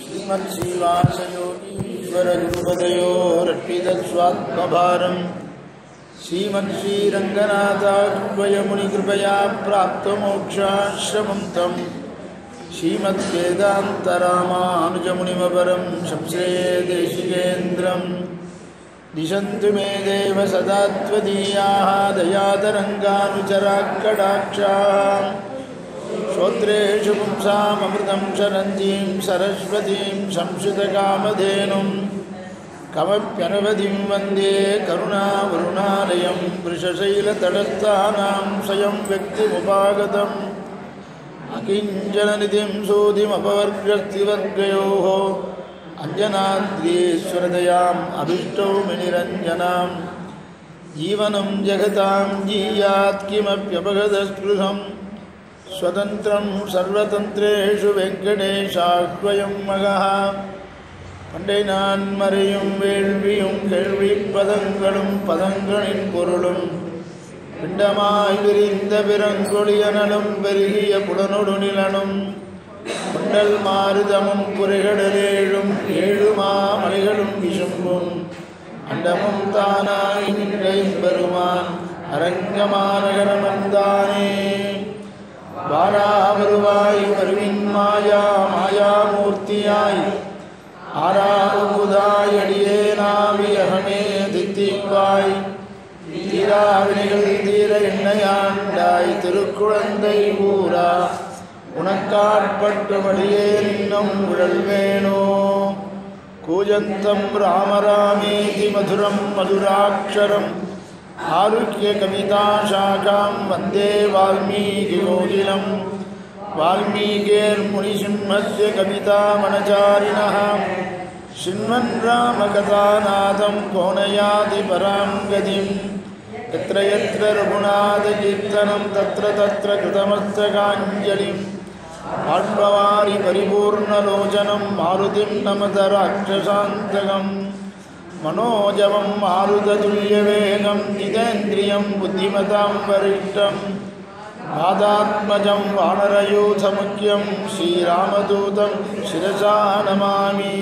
श्रीमत्श्रीवासयोगीश्वरगुरुपदयोरर्पितस्वात्मभारं श्रीमत्श्रीरङ्गनाथाह्वयमुनिकृपया प्राप्तमोक्षाश्रमं तं श्रीमद्वेदान्तरामानुजमुनिमपरं संश्रयेदेशिकेन्द्रं दिशन्तु मे देव सदा त्वदीयाः दयातरङ्गानुचराकटाक्षाः श्रोत्रेषु पुंसामृतं शरन्तीं सरस्वतीं संश्रितकामधेनुं कमप्यनवधिं वन्दे करुणावरुणालयं वृषशैलतटस्थानां स्वयं व्यक्तिमुपागतम् अकिञ्चननिधिं सूदिमपवर्गस्तिवर्गयोः अञ्जनाद्रीश्वरदयाम् अभिष्टौमिनिरञ्जनां जीवनं जगतां जीयात् किमप्यपगतस्पृहं स्वतन्त्रं सर्वतन्त्रेषु वेङ्कटेशाह्वयं मगः பண்டை நான் மறையும் வேள்வியும் கேள்வி பதங்களும் பதங்களின் பொருளும் பிண்டமாய் விரிந்த பிறங்கொழியனலும் பெருகிய புலனொடு நிலனும் குண்டல் மாருதமும் குறைகடலேழும் ஏழுமா மலைகளும் விசும்பும் அண்டமும் தானாய் நின்ற பெருமான் அரங்கமாநகரமந்தானே வாராவருவாய் வருவின் மாயா மாயாமூர்த்தியாய் ஆறாவதாய் அடியேனாவியகமே தித்திப்பாய் தீராவினைகள் தீர எண்ணையாண்டாய் திருக்குழந்தை ஊரா உனக்காட்பட்டுமடியே நின்னும் உழல்வேணோ கூஜந்தம் ராமராமேதி மதுரம் மதுராட்சரம் ஆருக்கிய கவிதாசாகாம் வந்தே வால்மீகியோகிலம் वाल्मीकिर्मुनिसिंहस्य कवितामनचारिणः शृण्वन् रामकथानादं कोनयाति परां गतिं यत्र यत्र रघुनाथकीर्तनं तत्र तत्र कृतमस्तकाञ्जलिं बाष्पवारि परिपूर्णलोचनं मारुतिं नमत राक्षसान्तकं मनोजवं मारुततुल्यवेगं जितेन्द्रियं बुद्धिमतां वरिष्ठं मादात्मजं वानरयूथमुख्यं श्रीरामदूतं शिरसा नमामि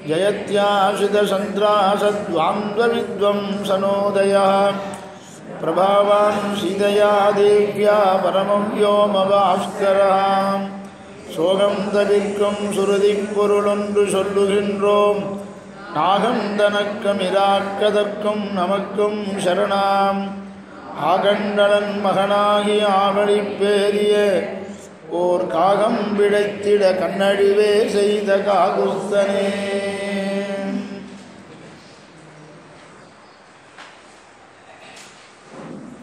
जयत्याश्रितसन्त्रासद्वान्द्वविद्वंसनोदयः प्रभावान् सीतया देव्या परमं व्योमभास्करः சோகம் தவிர்க்கும் சுருதிப் பொருளொன்று சொல்லுகின்றோம் நாகம் தனக்கமிராக்கதற்கும் நமக்கும் சரணாம் ஆகண்டலன் மகனாகி ஆவழி பேரிய ஓர் காகம் விடைத்திட கண்ணடிவே செய்த காகுஸ்தனே.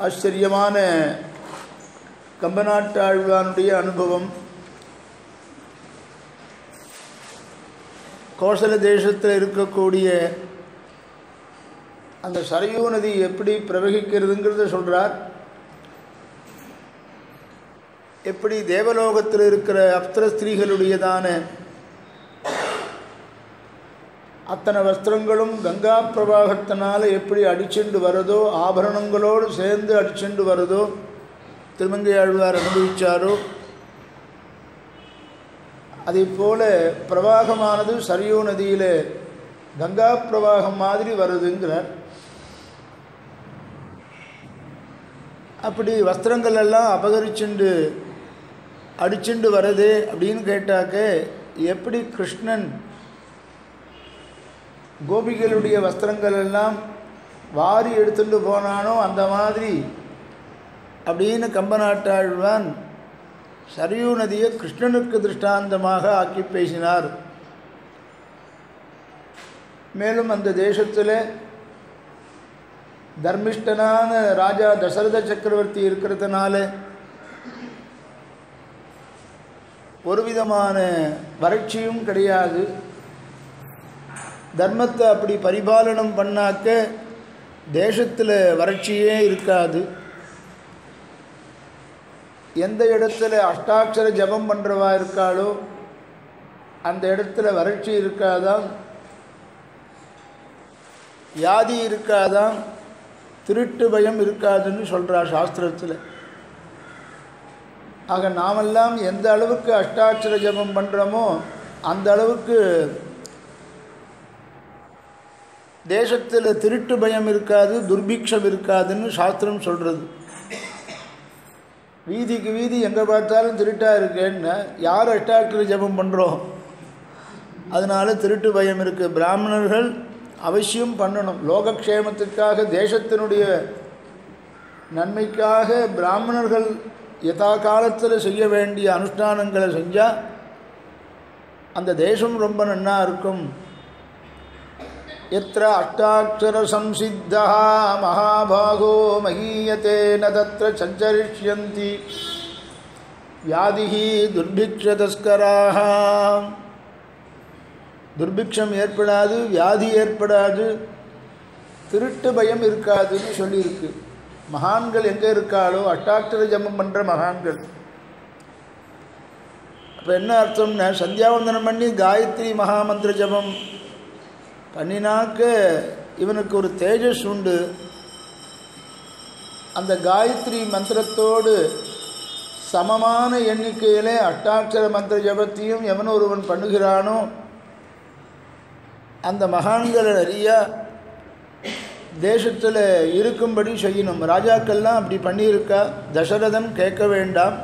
ஆச்சரியமான கம்பநாட்டாழ்வானுடைய அனுபவம். கோசல தேசத்தில் இருக்கக்கூடிய அந்த சரையூ நதி எப்படி பிரவகிக்கிறதுங்கிறத சொல்கிறார். எப்படி தேவலோகத்தில் இருக்கிற அப்சர ஸ்திரீகளுடையதான அத்தனை வஸ்திரங்களும் கங்கா பிரவாகத்தினால் எப்படி அடிச்சுண்டு வருதோ, ஆபரணங்களோடு சேர்ந்து அடிச்சுண்டு வருதோ, திருமங்கை ஆழ்வார் அனுபவித்தாரோ, அதே போல் பிரவாகமானது சரையூ நதியில் கங்கா பிரவாகம் மாதிரி வருதுங்கிறார். அப்படி வஸ்திரங்கள் எல்லாம் அபகரிச்சுண்டு அடிச்சுண்டு வருது அப்படின்னு கேட்டாக்க, எப்படி கிருஷ்ணன் கோபிகளுடைய வஸ்திரங்கள் எல்லாம் வாரி எடுத்துட்டு போனானோ அந்த மாதிரி அப்படின்னு கம்பநாட்டாழ்வான் சரையூ நதியை கிருஷ்ணனுக்கு திருஷ்டாந்தமாக ஆக்கி பேசினார். மேலும் அந்த தேசத்தில் தர்மிஷ்டனான ராஜா தசரத சக்கரவர்த்தி இருக்கிறதுனால ஒரு விதமான வறட்சியும் கிடையாது. தர்மத்தை அப்படி பரிபாலனம் பண்ணாக்க தேசத்தில் வறட்சியே இருக்காது. எந்த இடத்துல அஷ்டாட்சர ஜபம் பண்ணுறவா இருக்காளோ அந்த இடத்துல வறட்சி இருக்காதான், வியாதி இருக்காதான், திருட்டு பயம் இருக்காதுன்னு சொல்கிறார் சாஸ்திரத்தில். ஆக நாமெல்லாம் எந்த அளவுக்கு அஷ்டாட்சர ஜபம் பண்ணுறோமோ அந்த அளவுக்கு தேசத்தில் திருட்டு பயம் இருக்காது, துர்பிக்ஷம் இருக்காதுன்னு சாஸ்திரம் சொல்கிறது. வீதிக்கு வீதி எங்கே பார்த்தாலும் திருட்டாக இருக்கேன்னு யார் அஷ்டாட்சர ஜபம் பண்ணுறோம், அதனால் திருட்டு பயம் இருக்குது. பிராமணர்கள் அவசியம் பண்ணணும். லோகக்ஷேமத்துக்காக, தேசத்தினுடைய நன்மைக்காக பிராமணர்கள் யதா காலத்தில் செய்ய வேண்டிய அனுஷ்டானங்களை செஞ்சால் அந்த தேசம் ரொம்ப நன்னா இருக்கும். எத்திர அஷ்டாட்சர சம்சித்தா மகாபாகோ மகீயத்தே ந தத்ர சஞ்சரிஷ்யந்தி வியாதிஹி துர்பிக்ஷ தஸ்கராஹ. துர்பிக்ஷம் ஏற்படாது, வியாதி ஏற்படாது, திருட்டு பயம் இருக்காதுன்னு சொல்லியிருக்கு. மகான்கள் எங்கே இருக்காளோ அஷ்டாட்சர ஜபம் பண்ணுற மகான்கள். அப்போ என்ன அர்த்தம்னா, சந்தியாவந்தனம் பண்ணி காயத்ரி மகாமந்திர ஜபம் பண்ணினாக்க இவனுக்கு ஒரு தேஜஸ் உண்டு. அந்த காயத்ரி மந்திரத்தோடு சமமான எண்ணிக்கையிலே அஷ்டாட்சர மந்திர ஜபத்தையும் எவன் ஒருவன் பண்ணுகிறானோ அந்த மகான்களை நிறையா தேசத்தில் இருக்கும்படி செய்யணும். ராஜாக்கள்லாம் அப்படி பண்ணியிருக்கா. தசரதன் கேட்க வேண்டாம்.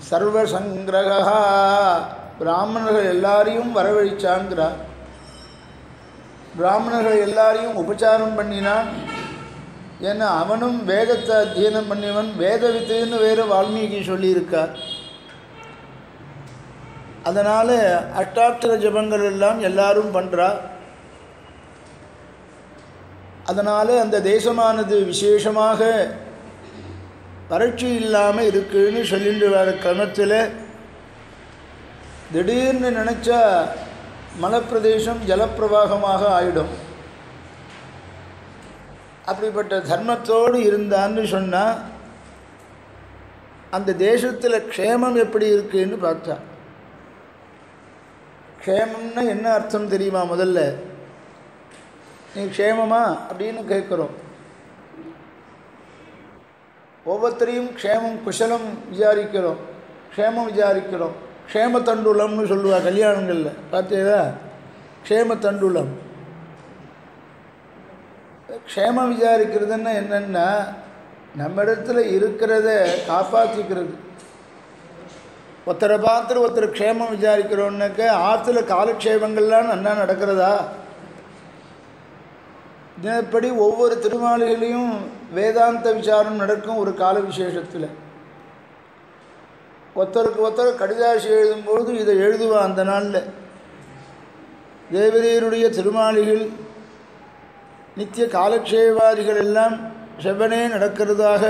சர்வசங்கிரகா, பிராமணர்கள் எல்லாரையும் வரவழைச்சாங்கிறார். பிராமணர்கள் எல்லாரையும் உபச்சாரம் பண்ணினான். ஏன்னா அவனும் வேதத்தை அத்தியனம் பண்ணிவன், வேத வித்துன்னு வேறு வால்மீகி சொல்லியிருக்கார். அதனால் அஷ்டாட்சர ஜபங்கள் எல்லாம் எல்லாரும் பண்ணுறா. அதனால் அந்த தேசமானது விசேஷமாக வறட்சி இல்லாமல் இருக்குன்னு சொல்லிட்டு வர கிரமத்தில் திடீர்னு நினச்சா மலைப்பிரதேசம் ஜலப்பிரவாகமாக ஆயிடும். அப்படிப்பட்ட தர்மத்தோடு இருந்தான்னு சொன்னால் அந்த தேசத்தில் க்ஷேமம் எப்படி இருக்குன்னு பார்த்தா. க்ஷேமம்னா என்ன அர்த்தம் தெரியுமா? முதல்ல நீ க்ஷேமமா அப்படின்னு கேட்குறோம். ஒவ்வொருத்தரையும் க்ஷேமம் குஷலம் விசாரிக்கிறோம், க்ஷேமம் விசாரிக்கிறோம். க்ஷேம தண்டுலம்னு சொல்லுவா கல்யாணங்களில், பார்த்தீங்களா? க்ஷேம தண்டுலம். க்ஷேமம் விசாரிக்கிறதுன்னா என்னென்னா, நம்ம இடத்துல இருக்கிறத காப்பாற்றிக்கிறது. ஒருத்தரை பார்த்து ஒருத்தர் க்ஷேமம் விசாரிக்கிறோன்னாக்க ஆற்றுல காலக்ஷேபங்கள்லாம் நன்னா நடக்கிறதா? தினப்படி ஒவ்வொரு திருமாளிகளையும் வேதாந்த விசாரம் நடக்கும். ஒரு கால விசேஷத்தில் ஒருத்தருக்கு ஒருத்தர் கடிதாசி எழுதும்போது இதை எழுதுவா. அந்த நாளில் தேவரீருடைய திருமாளிகள் நித்திய காலக்ஷேபாதிகள் எல்லாம் செவ்வனே நடக்கிறதாக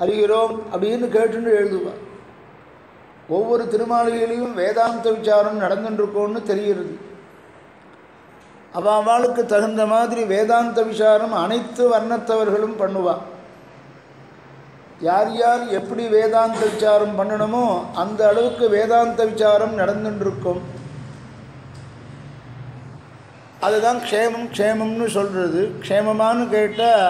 அறிகிறோம் அப்படின்னு கேட்டுன்னு எழுதுவா. ஒவ்வொரு திருமாளிகளையும் வேதாந்த விசாரம் நடந்துட்டுருக்கோன்னு தெரிகிறது. அவளுக்கு தகுந்த மாதிரி வேதாந்த விசாரம் அனைத்து வர்ணத்தவர்களும் பண்ணுவா. யார் யார் எப்படி வேதாந்த விசாரம் பண்ணணுமோ அந்த அளவுக்கு வேதாந்த விசாரம் நடந்துட்டுருக்கும். அதுதான் க்ஷேமம் க்ஷேமம்னு சொல்கிறது. க்ஷேமமானு கேட்டால்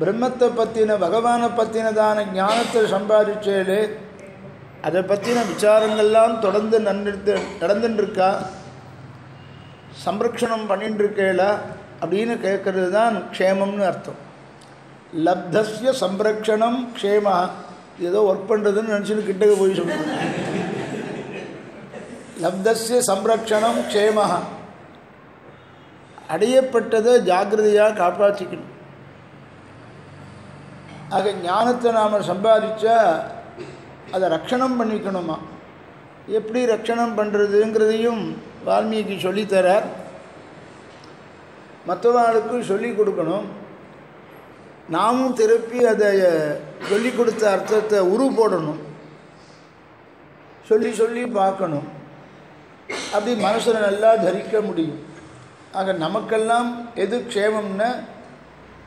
பிரம்மத்தை பற்றின, பகவானை பற்றினதான ஞானத்தை சம்பாதிச்சேலே அதை பற்றின விசாரங்கள்லாம் தொடர்ந்து நடந்துட்டுருக்கா, சம்ரக்ஷணம் பண்ணிட்டுருக்கேளா அப்படின்னு கேட்குறது தான் க்ஷேமம்னு அர்த்தம். லப்தஸ்ய சம்ரக்ஷணம் க்ஷேமா. ஏதோ ஒர்க் பண்ணுறதுன்னு நினச்சிட்டு கிட்டக்க போய் சொல்லுங்க. லப்தஸ்ய சம்ரக்ஷணம் க்ஷேமா. அடையப்பட்டதை ஜாக்கிரதையாக காப்பாற்றிக்கணும். ஆக ஞானத்தை நாம் சம்பாதிச்சா அதை ரக்ஷணம் பண்ணிக்கணுமா. எப்படி ரக்ஷணம் பண்ணுறதுங்கிறதையும் வால்மீகி சொல்லித்தரார். மற்றவர்களுக்கு சொல்லிக் கொடுக்கணும். நாமும் திருப்பி அதை சொல்லிக் கொடுத்த அர்த்தத்தை உரு போடணும். சொல்லி சொல்லி பார்க்கணும். அப்படி மனசில் நல்லா தரிக்க முடியும். ஆக நமக்கெல்லாம் எது க்ஷேமம்னா,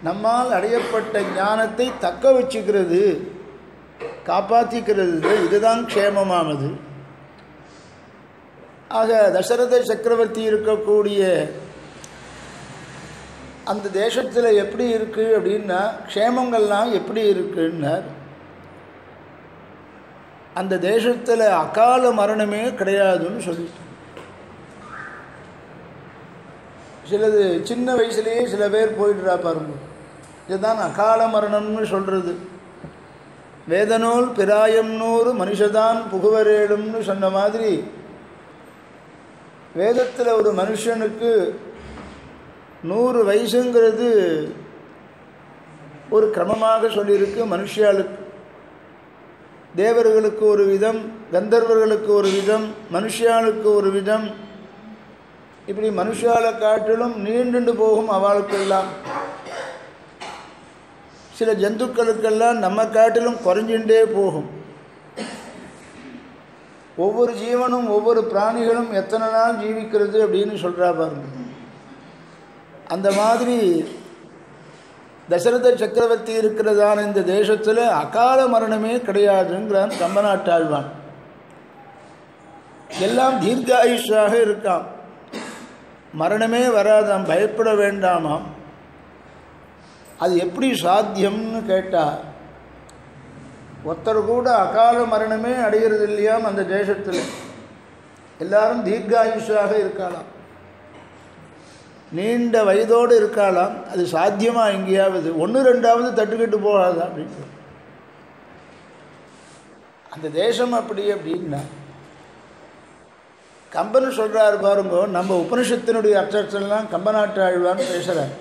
நம்மால் அடையப்பட்ட ஞானத்தை தக்க வச்சுக்கிறது, காப்பாற்றிக்கிறது. இதுதான் க்ஷேமமானது. ஆக தசரத சக்கரவர்த்தி இருக்கக்கூடிய அந்த தேசத்தில் எப்படி இருக்குது அப்படின்னா க்ஷேமங்கள்லாம் எப்படி இருக்குன்னார். அந்த தேசத்தில் அகால மரணமே கிடையாதுன்னு சொல்லிட்டு, சிலது சின்ன வயசுலேயே சில பேர் போயிடுறா பாருங்க. இதுதான் அகால மரணம்னு சொல்கிறது. வேதனூல் பிராயம் 100 மனுஷதான் புகுவரேடும்னு சொன்ன மாதிரி வேதத்தில் ஒரு மனுஷனுக்கு 100 வயசுங்கிறது ஒரு கிரமமாக சொல்லியிருக்கு. மனுஷியாளுக்கு, தேவர்களுக்கு ஒரு விதம், கந்தர்வர்களுக்கு ஒரு விதம், மனுஷியாளுக்கு ஒரு விதம். இப்படி மனுஷாலை காட்டிலும் நீண்டு போகும் அவளுக்கெல்லாம். சில ஜந்துக்களுக்கெல்லாம் நம்ம காட்டிலும் குறைஞ்சுட்டே போகும். ஒவ்வொரு ஜீவனும் ஒவ்வொரு பிராணிகளும் எத்தனை நாள் ஜீவிக்கிறது அப்படின்னு சொல்கிறா பாருங்க. அந்த மாதிரி தசரத சக்கரவர்த்தி இருக்கிறதான இந்த தேசத்தில் அகால மரணமே கிடையாதுங்கிறான் கம்பநாட்டாழ்வான். எல்லாம் தீர்காயுஷாக இருக்கான், மரணமே வராதாம், பயப்பட வேண்டாமாம். அது எப்படி சாத்தியம்னு கேட்டால், ஒருத்தர் கூட அகால மரணமே அடைகிறது இல்லையாம் அந்த தேசத்தில். எல்லாரும் தீர்காயுஷாக இருக்கலாம், நீண்ட வயதோடு இருக்கலாம். அது சாத்தியமாக எங்கேயாவது 1-2 தட்டுக்கிட்டு போகாதா அப்படின்னு அந்த தேசம் அப்படி அப்படின்னா கம்பன் சொல்கிறார் பாருங்க. நம்ம உபனிஷத்தினுடைய அர்த்தத்தெல்லாம் கம்பநாட்டு ஆழ்வான்னு பேசுகிறார்.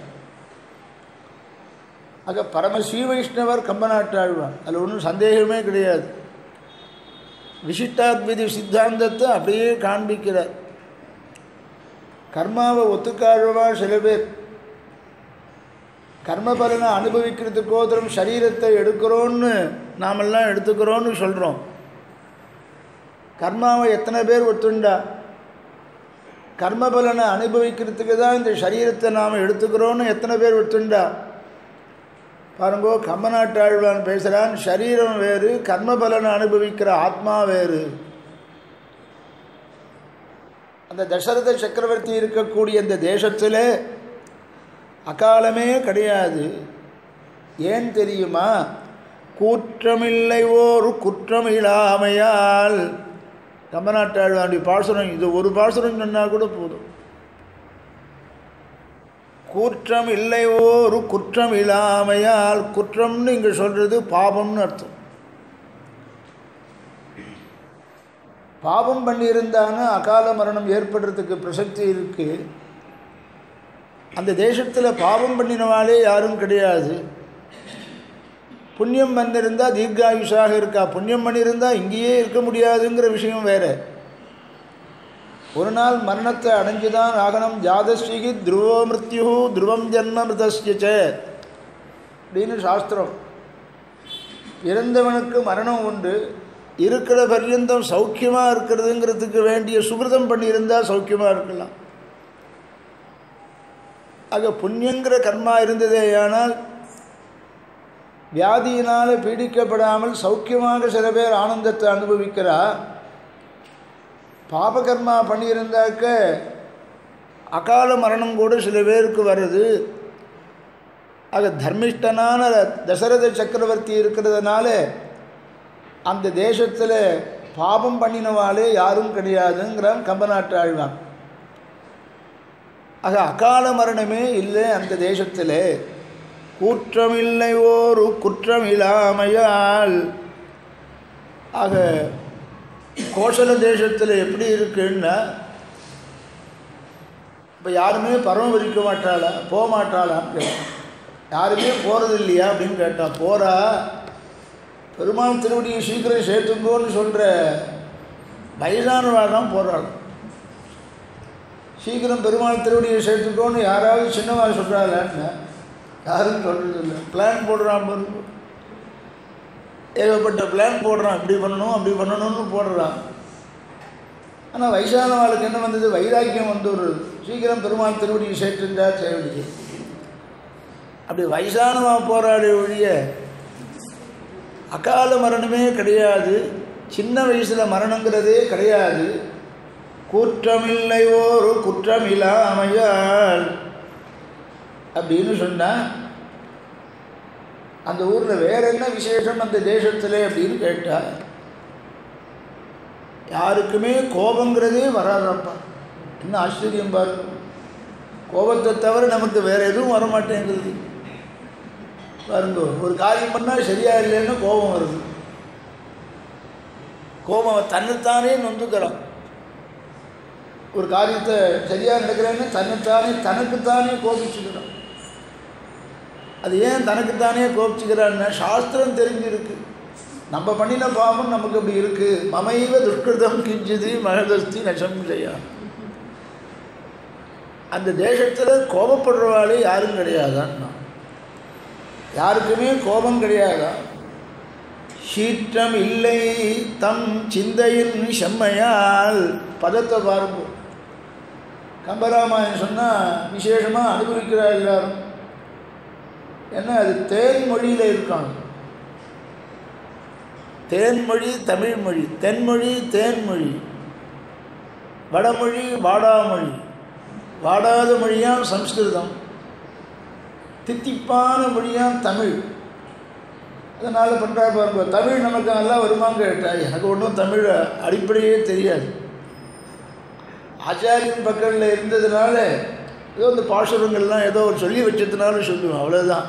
ஆக பரம ஸ்ரீ வைஷ்ணவர் கம்பநாட்டு ஆழ்வான், அதில் ஒன்றும் சந்தேகமே கிடையாது. விசிஷ்டாத்விதி சித்தாந்தத்தை அப்படியே காண்பிக்கிறார். கர்மாவை ஒத்துக்காழ்வா சில பேர் கர்ம பலனை அனுபவிக்கிறதுக்கோதரம் சரீரத்தை எடுக்கிறோன்னு நாமெல்லாம் எடுத்துக்கிறோன்னு சொல்கிறோம். கர்மாவை எத்தனை பேர் ஒத்துண்டா? கர்ம பலனை அனுபவிக்கிறதுக்கு தான் இந்த சரீரத்தை நாம் எடுத்துக்கிறோன்னு எத்தனை பேர் ஒத்துண்டா? பாருங்கோ, கம்பநாட்டாழ்வான் பேசுகிறான், சரீரம் வேறு, கர்ம பலனை அனுபவிக்கிற ஆத்மா வேறு. அந்த தசரத சக்கரவர்த்தி இருக்கக்கூடிய இந்த தேசத்தில் அகாலமே கிடையாது. ஏன் தெரியுமா? கூற்றமில்லை ஓர் குற்றம் இல்லாமையால். கம்பநாட்டாழ்வாண்டி பாசுரம், இது ஒரு பாசுரம் சொன்னால் கூட போதும். கூற்றம் இல்லை ஓர் குற்றம் இல்லாமையால். குற்றம்னு இங்கே சொல்கிறது பாபம்னு அர்த்தம். பாபம் பண்ணியிருந்தான அகால மரணம் ஏற்படுறதுக்கு பிரசக்தி இருக்குது. அந்த தேசத்தில் பாபம் பண்ணினவாலே யாரும் கிடையாது. புண்ணியம் பண்ணியிருந்தால் தீர்காயுஷாக இருக்கா. புண்ணியம் பண்ணியிருந்தால் இங்கேயே இருக்க முடியாதுங்கிற விஷயம் வேறு. ஒரு நாள் மரணத்தை அடைஞ்சு தான் ஆகணும். ஜாதஸ்ரீகி துருவோ மிருத்யு துருவம் ஜன்ம மிருதஸ்ய அப்படின்னு சாஸ்திரம். இறந்தவனுக்கு மரணம் உண்டு. இருக்கிற பர்யந்தம் சௌக்கியமாக இருக்கிறதுங்கிறதுக்கு வேண்டிய சுகிருதம் பண்ணியிருந்தால் சௌக்கியமாக இருக்கலாம். ஆக புண்ணியங்கிற கர்மா இருந்ததே ஆனால் வியாதியினால் பீடிக்கப்படாமல் சௌக்கியமாக சில பேர் ஆனந்தத்தை அனுபவிக்கிறா. பாபகர்மா பண்ணியிருந்தாக்க அகால மரணம் கூட சில பேருக்கு வருது. ஆக தர்மிஷ்டனான தசரத சக்கரவர்த்தி இருக்கிறதுனால அந்த தேசத்தில் பாபம் பண்ணினவாலே யாரும் கிடையாதுங்கிறான் கம்பநாட்டு ஆழ்வான். ஆக அகால மரணமே இல்லை அந்த தேசத்தில். கூற்றமில்லை ஓர் குற்றம் இல்லாமையால். ஆக கோசல தேசத்தில் எப்படி இருக்குன்னா, இப்போ யாருமே பரம வரிக்க மாட்டாளா, போக மாட்டாளான்னு கேட்டான். யாருமே போகிறது இல்லையா அப்படின்னு கேட்டான். போகிறா, பெருமாள் திருவடியை சீக்கிரம் சேர்த்துங்கோன்னு சொல்கிற வயதானவாள் தான் போகிறாள். சீக்கிரம் பெருமாள் திருவடியை சேர்த்துக்கோன்னு யாராவது சின்னவாள் சொல்கிறாளான்னு யாரும் சொல்கிறது இல்லை. பிளான் போடுறான் பாருங்க, ஏகப்பட்ட பிளான் போடுறான். இப்படி பண்ணணும் அப்படி பண்ணணும்னு போடுறான். ஆனால் வயசானவாளுக்கு என்ன வந்தது? வைராக்கியம் வந்து ஒரு சீக்கிரம் பெருமாள் திருவடியை சேர்த்துட்டா செய்ய. அப்படி வயசானவா போராடி ஒழிய அகால மரணமே கிடையாது. சின்ன வயசில் மரணங்கிறதே கிடையாது. கூற்றமில்லை ஓர் குற்றம் இல்லாமையால். அப்படின்னு சொன்னால் அந்த ஊரில் வேற என்ன விசேஷம் அந்த தேசத்தில் அப்படின்னு கேட்டால் யாருக்குமே கோபங்கிறதே வராதப்பா. என்ன ஆச்சரியம் பாருங்க. கோபத்தை தவிர நமக்கு வேறு எதுவும் வரமாட்டேங்கிறது பாருங்க. ஒரு காரியம் பண்ணால் சரியா இல்லைன்னு கோபம் வருது. கோபம் தன்னைத்தானே நொந்துக்கிறான். ஒரு காரியத்தை சரியாக நடக்கிறேன்னு தன்னைத்தானே தனக்குத்தானே கோபிச்சுக்கிறான். அது ஏன் தனக்குத்தானே கோபிச்சுக்கிறான்னா சாஸ்திரம் தெரிஞ்சிருக்கு. நம்ம பண்ணின பாவம் நமக்கு அப்படி இருக்குது. மமைவ துஷ்கிருதம் கிஞ்சிது மகதஸ்தி நசம் செய்யா. அந்த தேசத்தில் கோபப்படுறவாளே யாரும் கிடையாதான்னா, யாருக்குமே கோபம் கிடையாதா. சீற்றம் இல்லை தம் சிந்தையின் செம்மையால். பதத்தை பாருங்க. கம்பராமாயணம் சொன்னால் விசேஷமாக அனுபவிக்கிறா எல்லாரும். ஏன்னா அது தேன்மொழியில் இருக்காங்க. தேன்மொழி தமிழ்மொழி, தென்மொழி தேன்மொழி, வடமொழி வாடாமொழி, வாடாத மொழியாம் சம்ஸ்கிருதம், தித்திப்பான மொழியாம் தமிழ். அதனால் பண்ணுறா பாருங்க. தமிழ் நமக்கு நல்லா வருமாங்க கேட்டால் எனக்கு ஒன்றும் தமிழ் அடிப்படையே தெரியாது. ஆச்சாரியன் பக்கத்தில் இருந்ததுனால ஏதோ இந்த பாசுரங்கள்லாம் ஏதோ ஒரு சொல்லி வச்சதுனால சொல்லுவேன், அவ்வளோதான்.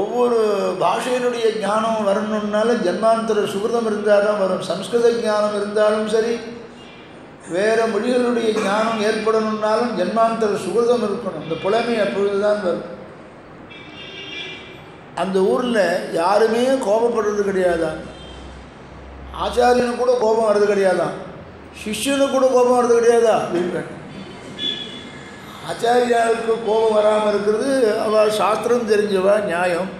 ஒவ்வொரு பாஷையினுடைய ஞானம் வரணுன்னால ஜன்மாந்தர சுகிருதம் இருந்தால் தான் வரும். சம்ஸ்கிருத ஞானம் இருந்தாலும் சரி, வேறு மொழிகளுடைய ஞானம் ஏற்படணுன்னாலும் ஜன்மாந்தர சுகிருதம் இருக்கணும். இந்த புலமை அப்பொழுது தான் வரும். அந்த ஊரில் யாருமே கோபப்படுறது கிடையாதான். ஆச்சாரியனுக்கு கூட கோபம் வர்றது கிடையாதான். சிஷ்யனுக்கு கூட கோபம் வர்றது கிடையாதா அப்படின்னு. ஆச்சாரியாவுக்கு கோபம் வராமல் இருக்கிறது அவள் சாஸ்திரம் தெரிஞ்சவா, நியாயம்.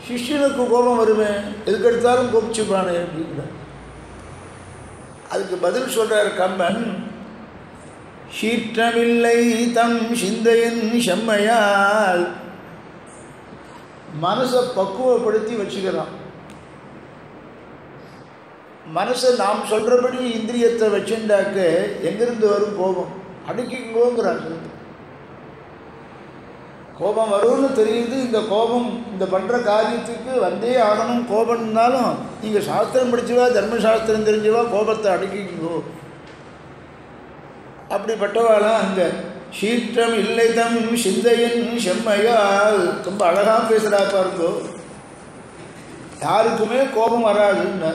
சிஷ்யனுக்கு கோபம் வருமே, எதுக்கெடுத்தாலும் கோபிச்சுப்பானே அப்படிங்கிற. அதுக்கு பதில் சொல்கிறார் கம்பன். சீற்றமில்லை தம் சிந்தையின் செம்மையால். மனசை பக்குவப்படுத்தி வச்சுக்கிறான். மனசை நாம் சொல்கிறபடி இந்திரியத்தை வச்சுட்டாக்க எங்கிருந்து வரும் கோபம்? அடக்கிங்கோங்கிறாங்க. கோபம் வரும்னு தெரியுது. இந்த கோபம் இந்த பண்ணுற காரியத்துக்கு வந்தே ஆகணும். கோபம்னாலும் நீங்கள் சாஸ்திரம் படிச்சுவா, தர்மசாஸ்திரம் தெரிஞ்சவா, கோபத்தை அடக்கிங்கோ. அப்படிப்பட்டவாளாம் அங்கே. சீற்றம் இல்லை தம் சிந்தையின் செம்மையால். ரொம்ப அழகாக பேசுகிறா பாருங்கோ. யாருக்குமே கோபம் வராதுன்னு.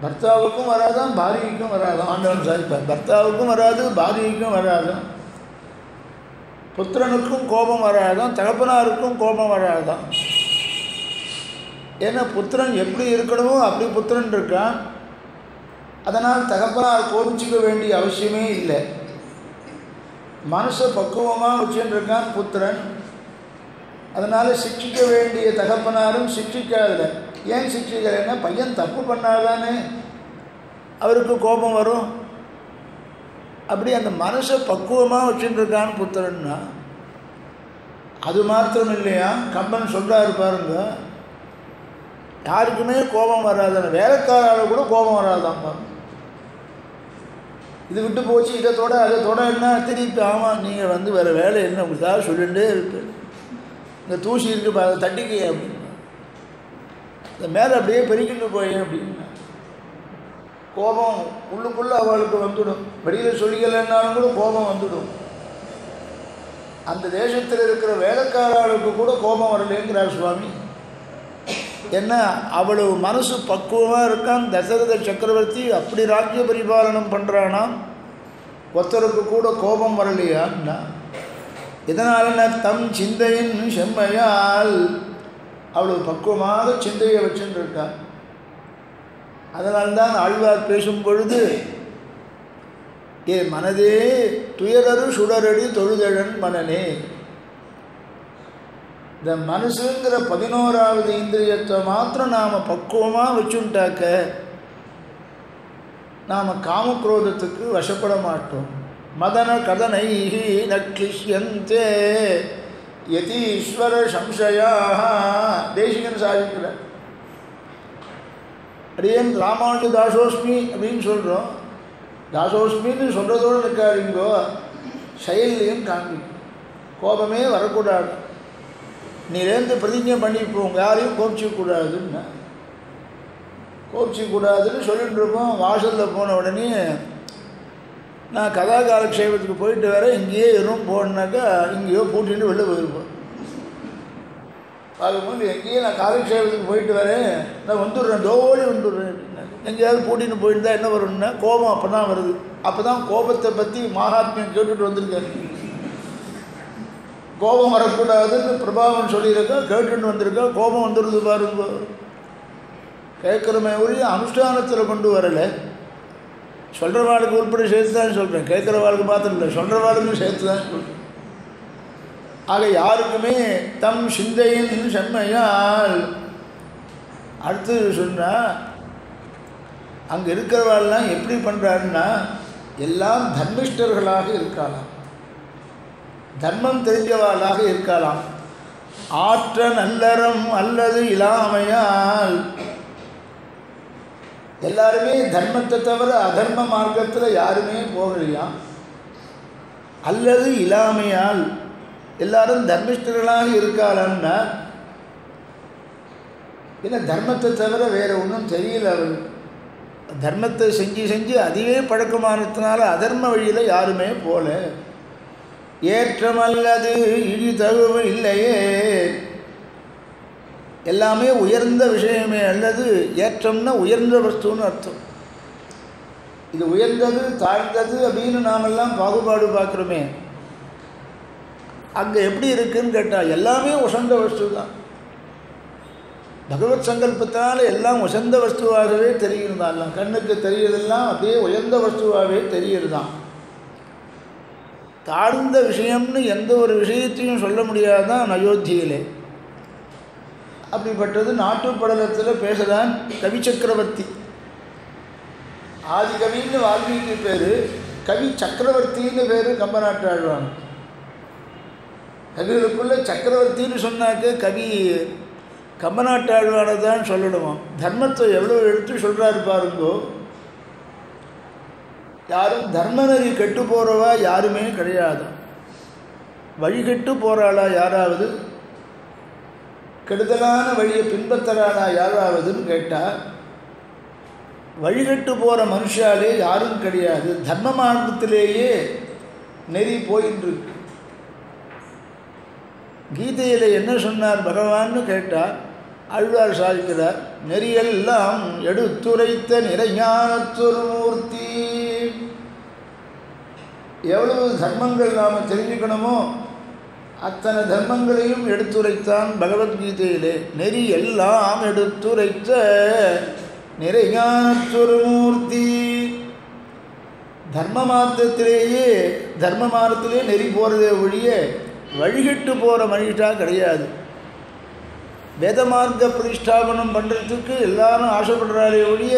பர்த்தாவுக்கும் வராதான், பாரியைக்கும் வராதான். ஆண்டவன் சாதிப்பார். பர்த்தாவுக்கும் வராது, பாரியைக்கும் வராதான். புத்திரனுக்கும் கோபம் வராதான், தகப்பனாருக்கும் கோபம் வராதான். ஏன்னா புத்திரன் எப்படி இருக்கணுமோ அப்படி புத்திரன் இருக்கான். அதனால் தகப்பனார் கோபிச்சுக்க வேண்டிய அவசியமே இல்லை. மனசை பக்குவமாக வச்சுருக்கான் புத்திரன். அதனால் சிக்ஷிக்க வேண்டிய தகப்பனாரும் சிக்ஷிக்காதில்லை. ஏன் சிக்ஷிக்கலைன்னா பையன் தப்பு பண்ணாதானே அவருக்கு கோபம் வரும். அப்படி அந்த மனசை பக்குவமாக வச்சுருக்கான்னு புத்திரன்னா. அது மாத்திரம் இல்லையா, கம்பன் சொல்கிறாரு பாருங்க. யாருக்குமே கோபம் வராதான. வேலைக்காரால் கூட கோபம் வராதான் பாருங்க. இது விட்டு போச்சு, இதை தொட அதை தொட என்ன திருப்பி. ஆமாம், நீங்கள் வந்து வேறு வேலை என்ன உங்களுக்காக சொல்லிகிட்டே இருக்கு. இந்த தூசி இருக்குது அதை தட்டிக்க அப்படின்னு. இந்த மேலே அப்படியே பெருக்கிட்டு போய் அப்படின்னு கோபம் உள்ளுக்குள்ளே அவளுக்கு வந்துடும். வெளியில் சொல்லிக்கலைன்னாலும் கூட கோபம் வந்துடும். அந்த தேசத்தில் இருக்கிற வேலைக்காரர்களுக்கு கூட கோபம் வரலேங்கிறார் சுவாமி. ஏன்னா அவ்வளவு மனசு பக்குவமாக இருக்கான். தசரத சக்கரவர்த்தி அப்படி ராஜ்ய பரிபாலனம் பண்ணுறானாம். ஒருத்தருக்கு கூட கோபம் வரலையான்னா. இதனால தம் சிந்தையின் செம்மையால். அவ்வளவு பக்குவமாக சிந்தையை வச்சுட்டு இருக்கான். அதனால்தான் ஆழ்வார் பேசும் பொழுது, ஏ மனதே துயரரு சுடரடி தொழுதழன் மனனே. இந்த மனசுங்கிற 11வது இந்திரியத்தை மாத்திரம் நாம் பக்குவமாக வச்சுட்டாக்க நாம் காமக்ரோதத்துக்கு வசப்பட மாட்டோம். மதன கதனை நக்லிஷ்யந்தே யதீஸ்வர சம்சயா. தேசிகன் சாதிக்கிறார். அடியேன் ராமானுஜ தாசோஸ்மி அப்படின்னு சொல்கிறோம். தாசோஸ்மின்னு சொல்கிறதோடு இருக்காருங்கோ. செயல்லையும் காண்பிக்கும். கோபமே வரக்கூடாது, நீலேருந்து பிரதிஜை பண்ணிப்போம், யாரையும் கோபிச்சிக்கூடாதுன்னு. கோபிச்சிக்கூடாதுன்னு சொல்லிட்டு இருப்போம். வாசலில் போன உடனே நான் கதா காலக்ஷேபத்துக்கு போயிட்டு வரேன், இங்கேயே எதுவும் போனாக்கா இங்கேயோ பூட்டிட்டு வெளில போயிருப்போம். பார்க்கும்போது எங்கேயே நான் காலக்ஷேபத்துக்கு போயிட்டு வரேன், நான் வந்துடுறேன், தோடி வந்துடுறேன். எங்கேயாவது பூட்டின்னு போயிருந்தா என்ன வரும்னா கோபம் அப்போ தான் வருது. அப்போ தான் கோபத்தை பற்றி மகாத்மியம் கேட்டுட்டு வந்திருக்காரு. கோபம் வரக்கூடாதுன்னு பிரபாவன் சொல்லியிருக்கா, கேட்டுட்டு வந்திருக்கா. கோபம் வந்துடுது பாருங்க. கேட்குறமே ஒழிய அனுஷ்டானத்தில் கொண்டு வரலை. சொல்கிற வாழ்க்கை உட்பட சேர்த்து தான் சொல்கிறேன், கேட்குற வாழ்க்கை மாத்திரம் இல்லை, சொல்கிற வாழ்க்கையும் சேர்த்து தான் சொல்கிறேன். ஆக யாருக்குமே தம் சிந்தையின் செம்மையால். அடுத்து சொன்னால் அங்கே இருக்கிறவாள்லாம் எப்படி பண்ணுறாருன்னா எல்லாம் தர்மிஷ்டர்களாக இருக்கலாம், தர்மம் தெரிஞ்சவாளாக இருக்கலாம். ஆற்ற நல்லறம் அல்லது இல்லாமையால். எல்லாருமே தர்மத்தை தவிர அதர்ம மார்க்கத்தில் யாருமே போகலையா. அல்லது இல்லாமையால் எல்லாரும் தர்மிஷ்டர்களாக இருக்காளன்னா ஏன்னா தர்மத்தை தவிர வேறு ஒன்றும் தெரியல. அவள் தர்மத்தை செஞ்சு செஞ்சு அதுவே பழக்கமானதுனால அதர்ம வழியில் யாருமே போல. ஏற்றமல்லது இழி தகுவு இல்லையே. எல்லாமே உயர்ந்த விஷயமே, அல்லது ஏற்றம்னா உயர்ந்த வஸ்துன்னு அர்த்தம். இது உயர்ந்தது தாழ்ந்தது அப்படின்னு நாமெல்லாம் பாகுபாடு பார்க்குறோமே, அங்கே எப்படி இருக்குன்னு கேட்டால் எல்லாமே உசந்த வஸ்து தான். பகவத் சங்கல்பத்தினால எல்லாம் உசந்த வஸ்துவாகவே தெரிகிறதான். கண்ணுக்கு தெரியறதெல்லாம் அப்படியே உயர்ந்த வஸ்துவாகவே தெரிகிறதான். தாழ்ந்த விஷயம்னு எந்த ஒரு விஷயத்தையும் சொல்ல முடியாதான் அயோத்தியிலே. அப்படிப்பட்டது நாட்டுப்படலத்தில் பேசுகிறான் கவி சக்கரவர்த்தி. ஆதிகவின்னு வால்மீகி பேர், கவி சக்கரவர்த்தின்னு பேர் கம்பநாட்டு ஆழ்வான். கவிகளுக்குள்ளே சக்கரவர்த்தின்னு சொன்னாக்க கவி கம்பநாட்டு ஆழ்வானை தான் சொல்லணுமா. தர்மத்தை எவ்வளோ எடுத்து சொல்கிறாரு பாருங்கோ. யாரும் தர்மநெறி கெட்டு போகிறவா யாருமே கிடையாது. வழிகெட்டு போகிறாளா யாராவது, கெடுதலான வழியை பின்பற்றுறாளா யாராவதுன்னு கேட்டால் வழிகட்டு போகிற மனுஷாலே யாரும் கிடையாது. தர்ம மார்க்கத்திலேயே நெறி போயின்னு இருக்கு. கீதையில் என்ன சொன்னார் பகவான்னு கேட்டார். ஆழ்வார் சாதிக்கிறார், நெறியெல்லாம் எடுத்துரைத்த நிறைஞானத்தொரு மூர்த்தி. எவ்வளவு தர்மங்கள் நாம் தெரிஞ்சுக்கணுமோ அத்தனை தர்மங்களையும் எடுத்துரைத்தான் பகவத்கீதையிலே. நெறி எல்லாம் எடுத்துரைத்த நிறைஞானத்தொரு மூர்த்தி. தர்ம மார்க்கத்திலேயே தர்ம மார்க்கத்திலே நெறி போகிறதே ஒழிய வழிகட்டு போகிற மனுஷா கிடையாது. வேத மார்க்க பிரதிஷ்டாபனம் பண்ணுறதுக்கு எல்லாரும் ஆசைப்படுறாரே ஒழிய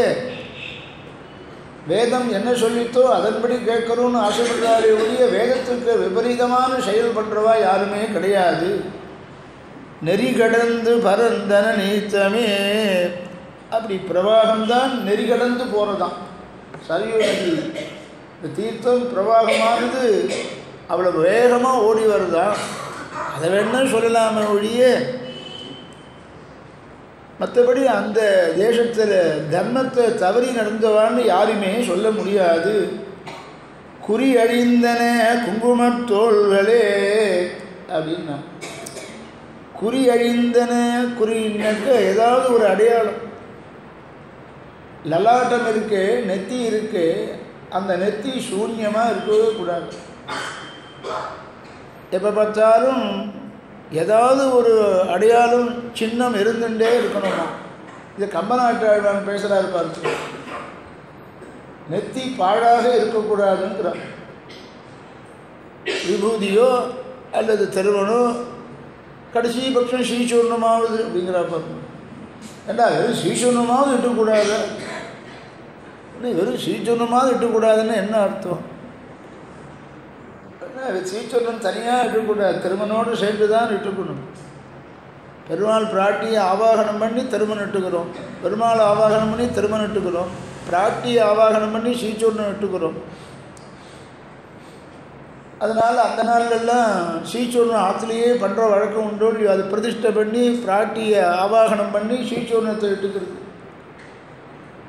வேதம் என்ன சொல்லித்தோ அதன்படி கேட்கணும்னு ஆசைப்படுறாரே ஒழிய வேதத்துக்கு விபரீதமான செயல் பண்ணுறவா யாருமே கிடையாது. நெறி கடந்து பரந்தன நீத்தமே. அப்படி பிரவாகம்தான் நெறி கடந்து போகிறதான். சரியு நதி இந்த தீர்த்தம் பிரவாகமானது அவ்வளோ வேகமாக ஓடி வருதான். அதை வேணா சொல்லலாமே ஒழிய மற்றபடி அந்த தேசத்தில் தர்மத்தை தவறி நடந்தவான்னு யாருமே சொல்ல முடியாது. குறி அழிந்தன குங்குமத்தோள்களே அப்படின்னா, குறி அழிந்தன. குறின்னாக்க ஏதாவது ஒரு அடையாளம். லலாட்டம் இருக்கு, நெத்தி இருக்கு, அந்த நெத்தி சூன்யமாக இருக்கவே கூடாது. எப்போ பார்த்தாலும் ஏதாவது ஒரு அடையாளம் சின்னம் இருந்துட்டே இருக்கணுமா. இது கம்பநாட்டு ஆழ்வான் பேசுகிறாரு பார்த்து. நெத்தி பாழாக இருக்கக்கூடாதுங்கிறார். விபூதியோ அல்லது திருவனோ கடைசி பட்சம் ஸ்ரீசூர்ணமாவது அப்படிங்கிறா பார்த்து. ஏண்டா வெறும் ஸ்ரீசூர்ணமாவது இட்டக்கூடாது, வெறும் ஸ்ரீசூர்ணமாவது இட்டக்கூடாதுன்னு என்ன அர்த்தம்? ஸ்ரீசூர்ணம் தனியாக இட்டக்கூடாது, திருமணோடு சேர்ந்து தான் இட்டுக்கணும். பெருமாள் பிராட்டியை ஆவாகனம் பண்ணி திருமணம் இட்டுக்கிறோம், பெருமாள் ஆவாகனம் பண்ணி திருமணம் இட்டுக்கிறோம், பிராட்டியை ஆவாகனம் பண்ணி ஸ்ரீசூர்ணம் இட்டுக்கிறோம். அதனால் அந்த நாள்லாம் ஸ்ரீசூர்ணம் ஆற்றுலையே பண்ணுற வழக்கம் உண்டோ இல்லையோ, அது பிரதிஷ்டை பண்ணி பிராட்டியை ஆவாகனம் பண்ணி ஸ்ரீசூர்ணத்தை இட்டுக்கிறது.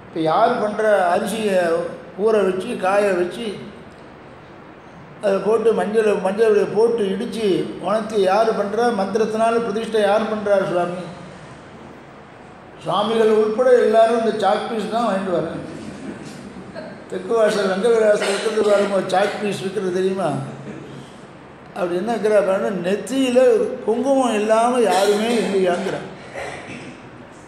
இப்போ யார் பண்ணுற அரிசியை ஊற வச்சு காய வச்சு அதை போட்டு மஞ்சள் போட்டு இடித்து உணர்த்தி யார் பண்ணுறா? மந்திரத்தினால பிரதிஷ்டை யார் பண்ணுறார்? சுவாமி. சுவாமிகள் உட்பட எல்லாரும் இந்த சாக் பீஸ் தான் வாங்கிட்டு வராங்க. தெற்கு வாசல் ரங்கவிலாசம் இருக்கிறது பாருங்க, சாக் பீஸ் இருக்கிறது தெரியுமா? அப்படி என்ன இருக்கிறா பாருங்க, நெத்தியில் குங்குமம் இல்லாமல் யாருமே இல்லையாங்கிறார்.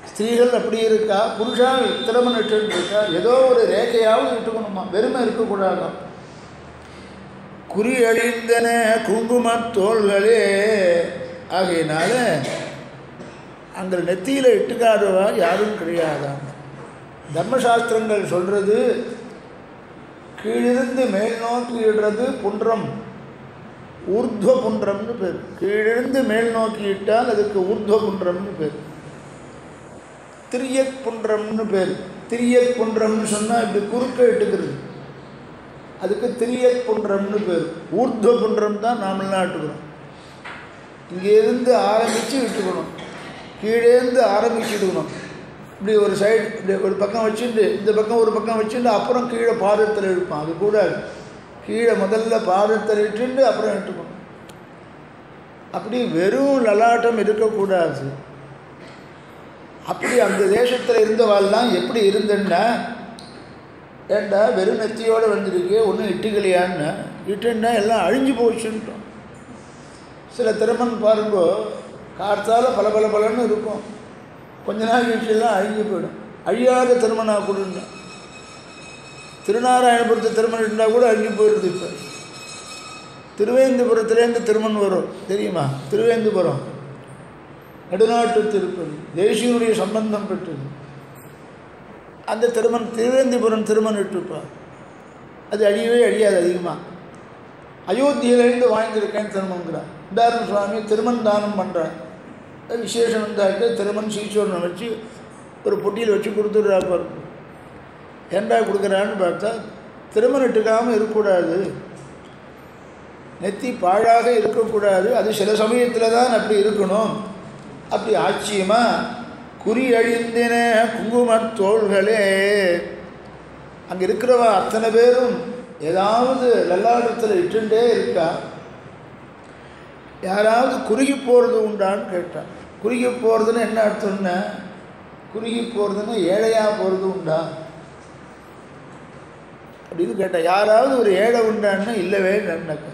ஸ்திரீகள் அப்படி இருக்கா, புருஷா திறமன் இட்டு இருக்கா, ஏதோ ஒரு ரேகையாவது இட்டுக்கணுமா, வெறுமை இருக்கக்கூடாதான். குறி அழிந்தன குங்குமத்தோள்களே ஆகையினால அங்கே நெத்தியில் இட்டுக்காதவா யாரும் கிடையாதாங்க. தர்மசாஸ்திரங்கள் சொல்கிறது, கீழிருந்து மேல் நோக்கி இடுறது புன்றம், ஊர்த்வ புன்றம்னு பேர். கீழிருந்து மேல் நோக்கி இட்டால் அதுக்கு ஊர்த்வ புன்றம்னு பேர். திரியக் புன்றம்னு பேர். திரியக் புன்றம்னு சொன்னால் இப்படி குறுக்க இட்டுக்கிறது, அதுக்கு திரியக் புன்றம்னு பேர். ஊர்த்வ புன்றம் தான் நாமெல்லாம் இட்டுக்கிறோம். இங்கேருந்து ஆரம்பித்து இட்டுக்கணும், கீழேருந்து ஆரம்பிச்சு இட்டுக்கணும். இப்படி ஒரு சைடு இப்படி ஒரு பக்கம் வச்சுட்டு இந்த பக்கம் ஒரு பக்கம் வச்சுட்டு அப்புறம் கீழே பாதத்தில் இழுப்பான். அது கூட கீழே முதல்ல பாதத்தில் இட்டுண்டு அப்புறம் இட்டுக்கணும். அப்படி வெறும் லலாட்டம் இருக்கக்கூடாது. அப்படி அந்த தேசத்தில் இருந்தவாள்லாம் எப்படி இருந்தேன்னா, ஏண்டா வெறும் நெத்தியோடு வந்துருக்கு ஒன்றும் இட்டுக்கலையான்னு, இட்டுன்னா எல்லாம் அழிஞ்சு போச்சுன்ட்டோம். சில திருமணம் பாருங்கோ, காற்றால் பலன்னு இருக்கும், கொஞ்ச நாள் வீட்டிலலாம் அழிஞ்சு போயிடும். அழியாத திருமணம் கொடுங்க. திருநாராயணபுரத்து திருமணம் இருந்தால் கூட அழிஞ்சு போயிடுது. இப்போ திருவேந்திபுரத்துலேருந்து திருமணம் வரும் தெரியுமா? திருவேந்திபுரம் நடுநாட்டு திருப்பதி, தேசியனுடைய சம்பந்தம் பெற்றது. அந்த திருமணம் திருவேந்திபுரம் திருமணம் இட்டுப்பார், அது அழியவே அழியாது. அதிகமாக அயோத்தியிலேருந்து வாழ்ந்திருக்கேன் திருமணங்கிறார். உதாரண சுவாமி திருமண் தானம் பண்ணுறார். விசேஷம் இருந்தாக்க திருமண் ஸ்ரீசூர்ணம் வச்சு ஒரு பொட்டியில் வச்சு கொடுத்துட்றாப்பார். ஏண்டா கொடுக்குறான்னு பார்த்தா, திருமணம் இட்டுக்காமல் இருக்கக்கூடாது, நெத்தி பாழாக இருக்கக்கூடாது, அது சில சமயத்தில் தான் அப்படி இருக்கணும். அப்படி ஆச்சரியமா குறி அழிந்தின குங்குமத்தோள்களே. அங்கே இருக்கிறவா அத்தனை பேரும் ஏதாவது லல்லாடத்தில் இட்டுண்டே இருக்கா. யாராவது குறுகி போகிறது உண்டான்னு கேட்டான். குறுகி போகிறதுன்னு என்ன அர்த்தம்னா, குறுகி போகிறதுன்னு ஏழையாக போகிறது உண்டா அப்படின்னு கேட்டால், யாராவது ஒரு ஏழை உண்டான்னு இல்லவே நன்னக்க.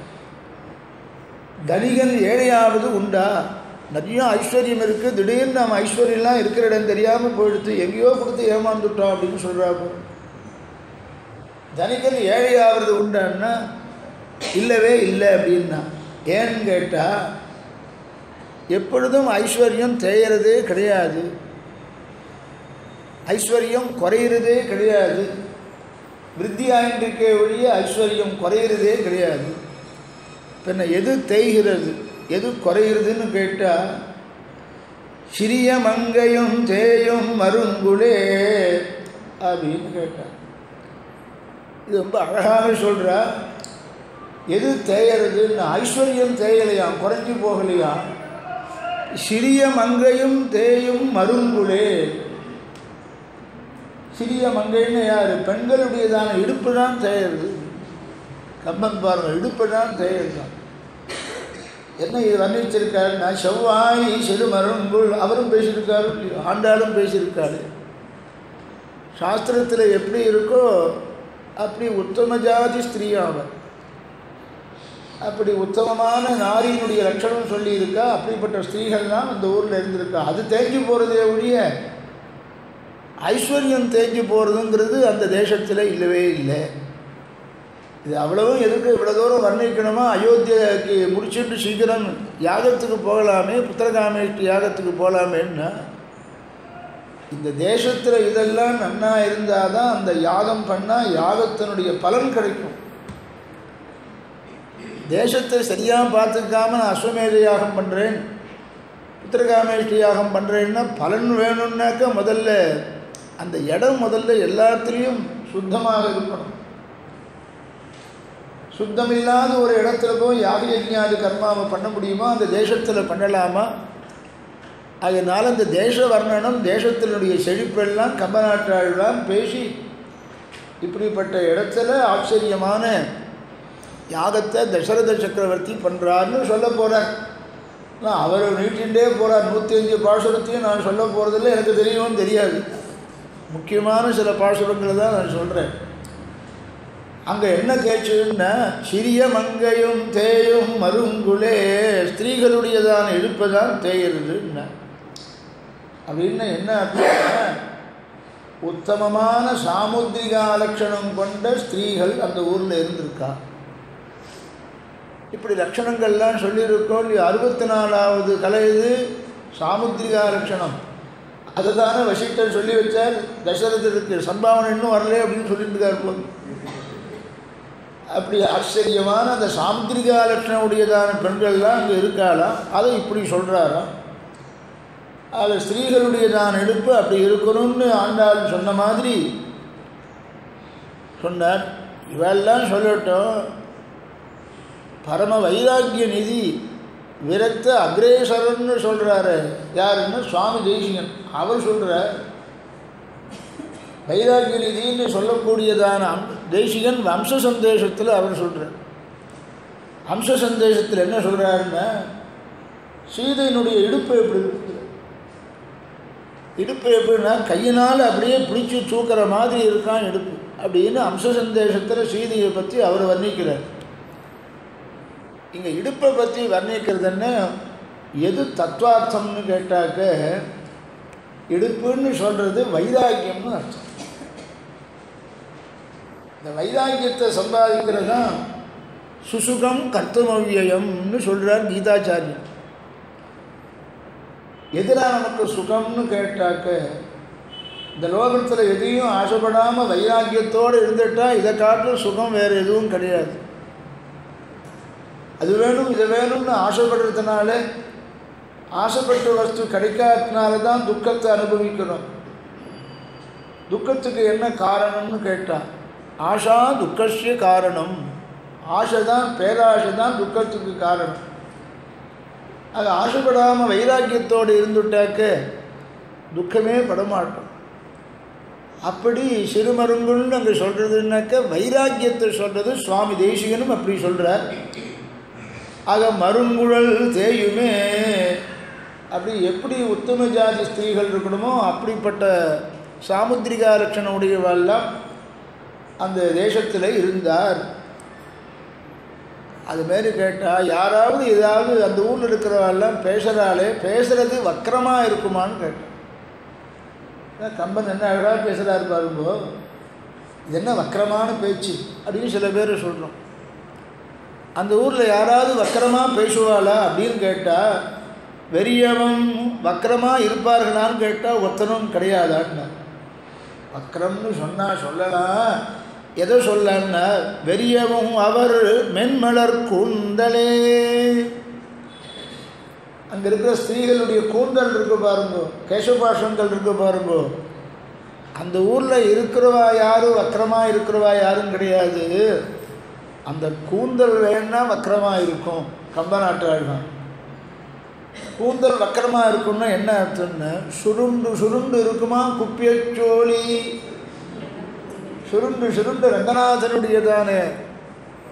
தனிகன் ஏழையாவது உண்டா? நிறைய ஐஸ்வர்யம் இருக்குது, திடீர்னு நம்ம ஐஸ்வர்யம்லாம் இருக்கிற இடம் தெரியாமல் போயிடுத்து, எங்கேயோ கொடுத்து ஏமாந்துட்டோம் அப்படின்னு சொல்கிறாப்போ. தனிகன் ஏழையாவது உண்டான்னா இல்லவே இல்லை அப்படின்னா. ஏன்னு கேட்டால், எப்பொழுதும் ஐஸ்வர்யம் தேயறதே கிடையாது, ஐஸ்வர்யம் குறையிறதே கிடையாது. விருத்தி ஆயின்றிருக்கே ஒழிய ஐஸ்வர்யம் குறையிறதே கிடையாது. பின்ன எது தேய்கிறது எது குறையிறதுன்னு கேட்டால், சிறிய மங்கையும் தேயும் மருங்குளே அப்படின்னு கேட்டார். இது ரொம்ப அழகாக சொல்கிறா. எது தேயறதுன்னு, ஐஸ்வர்யம் தேயலையாம், குறைஞ்சி போகலையாம். சிறிய மங்கையும் தேயும் மருங்குளே. சிறிய மங்கைன்னு யார்? பெண்களுடையதான இடுப்பு தான் தேயறது. கம்பன் பாருங்கள், இடுப்பு தான் தேயறதான். என்ன இது வர்ணிச்சிருக்காருன்னா, செவ்வாய் சிறு மருங்குள் அவரும் பேசியிருக்காரு, ஆண்டாளும் பேசியிருக்காரு. சாஸ்திரத்தில் எப்படி இருக்கோ அப்படி உத்தம ஜாதி ஸ்திரீயாவர், அப்படி உத்தமமான நாரியினுடைய லட்சணம் சொல்லியிருக்கா. அப்படிப்பட்ட ஸ்திரீகள் தான் அந்த ஊரில் இருந்திருக்கா. அது தேஞ்சு போகிறதே ஒழிய ஐஸ்வர்யம் தேஞ்சு போகிறதுங்கிறது அந்த தேசத்தில் இல்லவே இல்லை. இது அவ்வளவும் எதுக்கு இவ்வளோ தூரம் வர்ணிக்கணுமா? அயோத்தியாவுக்கு முடிச்சுட்டு சீக்கிரம் யாகத்துக்கு போகலாமே, புத்திரகாமேஷ்டி யாகத்துக்கு போகலாமேன்னா, இந்த தேசத்தில் இதெல்லாம் நன்னா இருந்தால் தான் அந்த யாகம் பண்ணால் யாகத்தினுடைய பலன் கிடைக்கும். தேசத்தை சரியாக பார்த்துக்காம நான் அஸ்வமேத யாகம் பண்ணுறேன், புத்திரகாமேஷ்டி யாகம் பண்ணுறேன்னா பலன் வேணும்னாக்கா முதல்ல அந்த இடம் முதல்ல எல்லாத்துலேயும் சுத்தமாக இருக்கணும். சுத்தமில்லாத ஒரு இடத்துல போய் யாக யஜ்ஞாதி கர்மாவை பண்ண முடியுமா? அந்த தேசத்தில் பண்ணலாமா? அதனால் அந்த தேச வர்ணனம், தேசத்தினுடைய செழிப்பெல்லாம் கம்பநாட்டாழ்வான் பேசி இப்படிப்பட்ட இடத்துல ஆச்சரியமான யாகத்தை தசரத சக்கரவர்த்தி பண்ணுறாருன்னு சொல்ல போகிறார். நான் அவர் நீட்டின்ண்டே போகிறார். 105 பாசுரத்தையும் நான் சொல்ல போகிறதில்ல, எனக்கு தெரியவும் தெரியாது. முக்கியமான சில பாசுரங்களை தான் நான் சொல்கிறேன். அங்கே என்ன கேட்சுன்னா, சிறிய மங்கையும் தேயும் மருங்குலே, ஸ்திரீகளுடையதான இழுப்பதான் தேயிறதுன்னா. அப்படின்னா என்ன அப்படின்னா, உத்தமமான சாமுத்திரிகா லட்சணம் கொண்ட ஸ்திரீகள் அந்த ஊரில் இருந்திருக்கா. இப்படி லட்சணங்கள்லாம் சொல்லியிருக்கோம். 64வது கலை இது சாமுத்திரிகா லட்சணம். அதை தானே வசிஷ்டர் சொல்லி வச்சார் தசரதருக்கு. சம்பாவனை இன்னும் வரல அப்படின்னு சொல்லிட்டு இருக்கார் போது. அப்படி ஆச்சரியமான அந்த சாமுத்திரிகா லட்சணமுடையதான பெண்கள்லாம் அங்கே இருக்காளாம். அதை இப்படி சொல்கிறாராம். அது ஸ்திரீகளுடையதான எடுப்பு அப்படி இருக்கணும்னு ஆண்டாள் சொன்ன மாதிரி சொன்னார். இவெல்லாம் சொல்லட்டும், பரம வைராக்கிய நிதி விரக்த அக்ரேசரன்னு சொல்கிறாரு. யாருன்னா சுவாமி தேசிகன். அவர் சொல்கிறார் வைராக்கிய நிதின்னு சொல்லக்கூடியதான தேசிகன் வம்ச சந்தேசத்தில் அவர் சொல்கிறார். வம்ச சந்தேசத்தில் என்ன சொல்கிறாருன்னா, சீதையினுடைய இடுப்பு எப்படி இருக்குது, இடுப்பு எப்படின்னா கையினால் அப்படியே பிடிச்சி தூக்கிற மாதிரி இருக்கான் இடுப்பு அப்படின்னு அம்ச சந்தேசத்தில் சீதையை பற்றி அவர் வர்ணிக்கிறார். இங்கே இடுப்பை பற்றி வர்ணிக்கிறதுன்னு எது தத்துவார்த்தம்னு கேட்டாக்க, இடுப்புன்னு சொல்கிறது வைராக்கியம்னு அர்த்தம். இந்த வைராக்கியத்தை சம்பாதிக்கிறது தான் சுசுகம் கர்த்தமவ்யயம்னு சொல்கிறார் கீதாச்சாரியன். எதிராக நமக்கு சுகம்னு கேட்டாக்க, இந்த லோகத்தில் எதையும் ஆசைப்படாமல் வைராக்கியத்தோடு இருந்துட்டால் இதை காட்டிலும் சுகம் வேறு எதுவும் கிடையாது. அது வேணும் இதை வேணும்னு ஆசைப்படுறதுனால, ஆசைப்பட்ட வஸ்து கிடைக்காததுனால தான் துக்கத்தை அனுபவிக்கிறோம். துக்கத்துக்கு என்ன காரணம்னு கேட்டால், ஆஷா துக்கஸ்ய காரணம். ஆசை தான், பேராசை தான் துக்கத்துக்கு காரணம். அது ஆசைப்படாமல் வைராக்கியத்தோடு இருந்துட்டாக்க துக்கமே படமாட்டோம். அப்படி சிறுமருங்குன்னு அங்கே சொல்கிறதுனாக்க வைராக்கியத்தை சொல்கிறது சுவாமி தேசிகனும் அப்படி சொல்கிறார். ஆக மருங்குழல் தேயுமே, அப்படி எப்படி உத்தம ஜாதி ஸ்திரீகள் இருக்கணுமோ அப்படிப்பட்ட சாமுத்திரிகா லட்சணம் உடையவெல்லாம் அந்த தேசத்தில் இருந்தார். அதுமாரி கேட்டால் யாராவது ஏதாவது அந்த ஊரில் இருக்கிறவெல்லாம் பேசுகிறாளே, பேசுகிறது வக்கரமாக இருக்குமான்னு கேட்டேன். கம்பன் என்ன அழகாக பேசுகிறாரு பாருங்கோ, இது என்ன வக்கரமான பேச்சு அப்படின்னு சில பேர் சொல்கிறோம். அந்த ஊரில் யாராவது வக்கரமாக பேசுவாளா அப்படின்னு கேட்டால், வெறியவன் வக்கரமாக இருப்பார்களான்னு கேட்டால் ஒத்தனும் கிடையாதான்னு. வக்கரம்னு சொன்னால் சொல்லலாம், எதை சொல்லன்னா, வெறியவும் அவர் மென்மலர் கூந்தலே. அங்கே இருக்கிற ஸ்திரீகளுடைய கூந்தல் இருக்கு பாருங்கோ, கேசபாஷங்கள் இருக்கு பாருங்கோ. அந்த ஊரில் இருக்கிறவா யாரும் வக்கரமாக இருக்கிறவா யாரும் கிடையாது. அந்த கூந்தல் வேணா வக்கரமாக இருக்கும். கம்பநாட்டாழ்வான் கூந்தல் வக்கரமாக இருக்குன்னா என்ன அர்த்தம்னா, சுருண்டு சுருண்டு இருக்குமா குப்பியச்சோழி. சுருண்டு சுருண்டு ரங்கநாதனுடையதான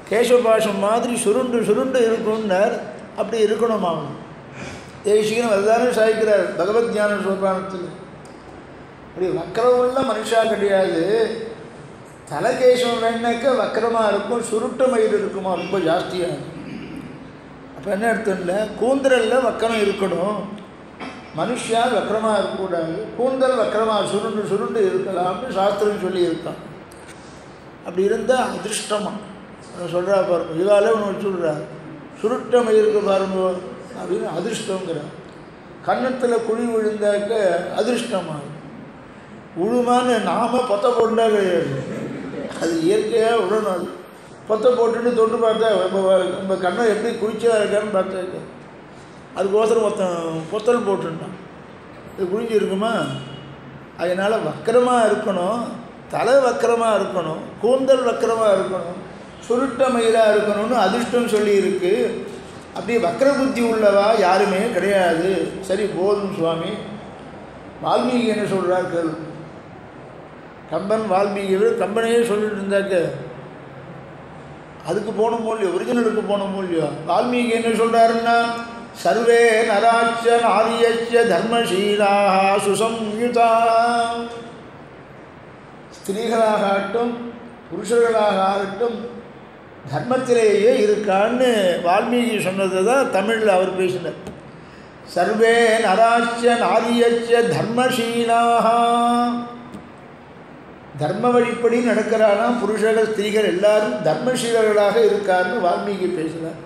கேசபாஷம் மாதிரி சுருண்டு சுருண்டு இருக்கும்னார். அப்படி இருக்கணுமா தேசிகன் அதுதானே சாய்க்கிறார் பகவத் ஞான சோபானத்தில். அப்படி வக்கரம் உள்ள மனுஷா கிடையாது. தலைகேசம் வேணாக்க வக்கரமாக இருக்கும், சுருட்ட மயிர் இருக்குமா ரொம்ப ஜாஸ்தியாக. அப்போ என்ன அர்த்தம்ல, கூந்தலில் வக்கரம் இருக்கணும், மனுஷா வக்கரமாக இருக்கக்கூடாது. கூந்தல் வக்கரமாக சுருண்டு சுருண்டு இருக்கலாம்னு சாஸ்திரம் சொல்லி இருக்கான். அப்படி இருந்தால் அதிர்ஷ்டமாக சொல்கிறா பாருங்க. இவாலே ஒன்று வச்சுடுறா, சுருட்ட மயிருக்கு பாருங்க அப்படின்னு அதிர்ஷ்டங்கிறார். கன்னத்தில் குழி விழுந்தாக்க அதிர்ஷ்டமாக உழுமான்னு நாம பொத்த போட்டுட்டா கிடையாது, அது இயற்கையாக விடணும். அது பொத்த போட்டுட்டு தொட்டு பார்த்தா நம்ம கண்ணை எப்படி குளிச்சா இருக்கான்னு பார்த்தா அதுக்கோசரம் பொத்தல் போட்டுட்டான், இது குளிஞ்சு இருக்குமா. அதனால் வக்கரமாக இருக்கணும், தலை வக்கரமாக இருக்கணும், கூந்தல் வக்கரமாக இருக்கணும், சுருட்ட மயிலாக இருக்கணும்னு அதிர்ஷ்டம் சொல்லியிருக்கு. அப்படியே வக்கர புத்தி உள்ளவா யாருமே கிடையாது. சரி போதும் சுவாமி. வால்மீகி என்ன சொல்கிறார்கள்? கம்பன் வால்மீகியவர் கம்பனையே சொல்லிட்டு இருந்தாக்க அதுக்கு போனோமோ இல்லையோ, ஒரிஜினலுக்கு போனோமோ இல்லையோ. வால்மீகி என்ன சொல்கிறாருன்னா, சர்வே நராச்ச நாரியச்ச தர்மசீலாக சுசம்யுதா, ஸ்திரீகளாகட்டும் புருஷர்களாக ஆகட்டும் தர்மத்திலேயே இருக்கான்னு வால்மீகி சொன்னது தான் தமிழில் அவர் பேசினார். சர்வே நராச்ச நாரியச்ச தர்மசீலாக, தர்ம வழிப்படி நடக்கிறாராம் புருஷர்கள் ஸ்திரீகள் எல்லாரும் தர்மசீலர்களாக இருக்காருன்னு வால்மீகி பேசினார்.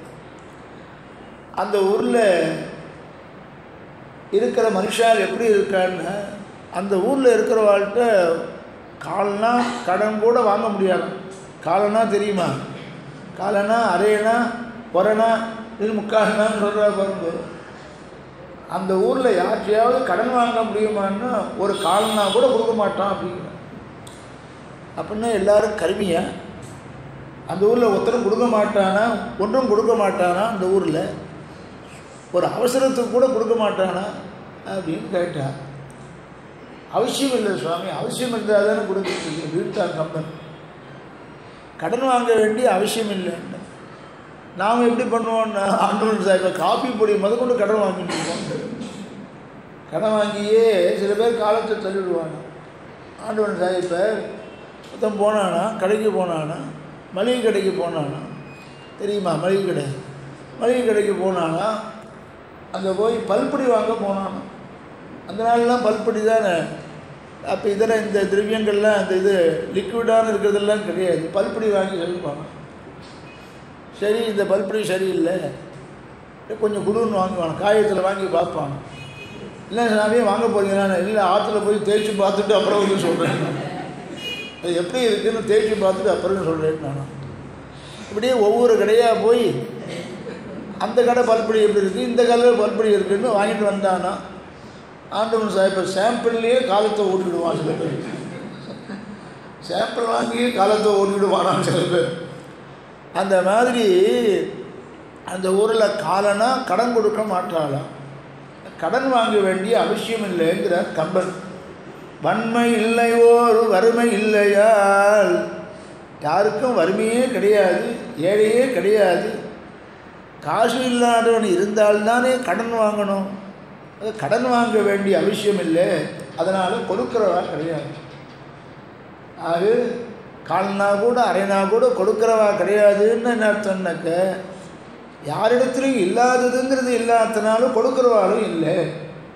அந்த ஊரில் இருக்கிற மனுஷால் எப்படி இருக்கான்னு, அந்த ஊரில் இருக்கிறவாள்கிட்ட காலனா கடன் கூட வாங்க முடியாது. காலனா தெரியுமா? காலனா அரையனா பொறனா இது முக்கால்னான்னு சொல்கிறா பாருங்க. அந்த ஊரில் யார்கிட்டையாவது கடன் வாங்க முடியுமான்னா ஒரு காலனா கூட கொடுக்க மாட்டான் அப்படிங்கிற. அப்படின்னா எல்லோரும் கருமியா? அந்த ஊரில் ஒருத்தரும் கொடுக்க மாட்டானா, ஒன்றும் கொடுக்க மாட்டானா? அந்த ஊரில் ஒரு அவசரத்துக்கு கூட கொடுக்க மாட்டானா அப்படின்னு கேட்டார். அவசியம் இல்லை சுவாமி, அவசியம் இருந்தால் தானே கொடுத்துருக்கு வீட்டார் கம்பன். கடன் வாங்க வேண்டிய அவசியம் இல்லைன்னு. நாம் எப்படி பண்ணுவோம்னா, ஆண்டவன் சாஹிப்பை காப்பி பொடி முதற்கொண்டு கடன் வாங்கிட்டு இருக்கோம். கடன் வாங்கியே சில பேர் காலத்தை தள்ளிடுவாங்க. ஆண்டவன் சாஹிப்பை மொத்தம் போனானா, கடைக்கு போனானா, மளிகை கடைக்கு போனானா, தெரியுமா மளிகை கடை? மளிகை கடைக்கு போனானா அங்கே போய் பல்பொடி வாங்க போனானா. அந்த நாள்லாம் பல்பொடி தானே. அப்போ இதர இந்த திரவியங்கள்லாம் அந்த இது லிக்விடான இருக்கிறதெல்லாம் கிடையாது. பல்பொடி வாங்கி சொல்லுவாங்க. சரி இந்த பல்பொடி சரியில்லை, கொஞ்சம் குடுன்னு வாங்குவாங்க. காயத்தில் வாங்கி பார்ப்பாங்க. இல்லை சாமியே வாங்க போகிறீங்களா? இல்லை ஆற்றுல போய் தேய்ச்சி பார்த்துட்டு அப்புறம் வந்து சொல்கிறேன். அது எப்படி இருக்குதுன்னு தேய்ச்சி பார்த்துட்டு அப்புறம் சொல்கிறேன். நான் இப்படியே ஒவ்வொரு கடையாக போய் அந்த கடை பல்பொடி எப்படி இருக்குது, இந்த கடையில் பல்பொடி இருக்குதுன்னு வாங்கிட்டு வந்தானா ஆண்டவன் சாஹிப்பை சாம்பிள்லேயே காலத்தை ஓட்டிவிடுவான். சில பேர் சாம்பிள் வாங்கி காலத்தை ஓட்டிவிடுவானான் சில பேர். அந்த மாதிரி அந்த ஊரில் காலனா கடன் கொடுக்க மாட்டாளாம். கடன் வாங்க வேண்டிய அவசியம் இல்லைங்கிறார் கம்பன். வன்மை இல்லையோர் வறுமை இல்லையால், யாருக்கும் வறுமையே கிடையாது, ஏழையே கிடையாது. காசு இல்லாதவன் இருந்தால்தானே கடன் வாங்கணும். அது கடன் வாங்க வேண்டிய அவசியம் இல்லை, அதனால் கொடுக்குறவா கிடையாது. ஆக கால்னா கூட அரைனா கூட கொடுக்குறவா கிடையாதுன்னு என்ன அர்த்தம்னாக்க, யாரிடத்துலையும் இல்லாததுங்கிறது இல்லாதனாலும் கொடுக்குறவாலும் இல்லை.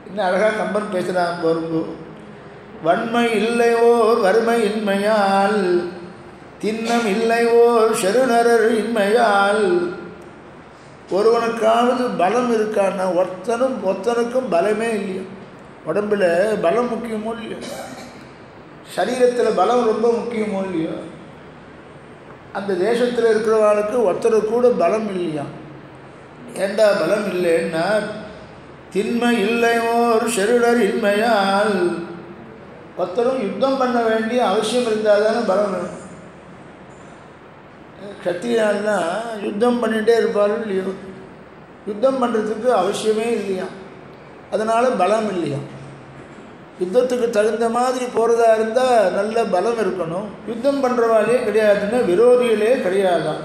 இன்னும் அழகாக கம்பன் பேசுகிறான் பாருங்க. வன்மை இல்லையோர் வறுமை இன்மையால், திண்ணம் இல்லையோர் செருநரர் இன்மையால். ஒருவனுக்காவது பலம் இருக்கான்னா ஒருத்தனுக்கும் பலமே இல்லையா? உடம்பில் பலம் முக்கியமோ இல்லையோ? சரீரத்தில் பலம் ரொம்ப முக்கியமோ இல்லையோ? அந்த தேசத்தில் இருக்கிறவர்களுக்கு ஒருத்தருக்கு கூட பலம் இல்லையா? ஏண்டா பலம் இல்லைன்னா, திண்மை இல்லையோர் செருடர் இன்மையால். ஒருத்தரும் யுத்தம் பண்ண வேண்டிய அவசியம் இருந்தால் தானே பலம் வேணும். கத்திரியால்னா யுத்தம் பண்ணிகிட்டே இருப்பார்கள் இல்லையோ? யுத்தம் பண்ணுறதுக்கு அவசியமே இல்லையா, அதனால் பலம் இல்லையா? யுத்தத்துக்கு தகுந்த மாதிரி போகிறதா இருந்தால் நல்ல பலம் இருக்கணும். யுத்தம் பண்ணுறவாளே கிடையாதுன்னா விரோதிகளே கிடையாதான்.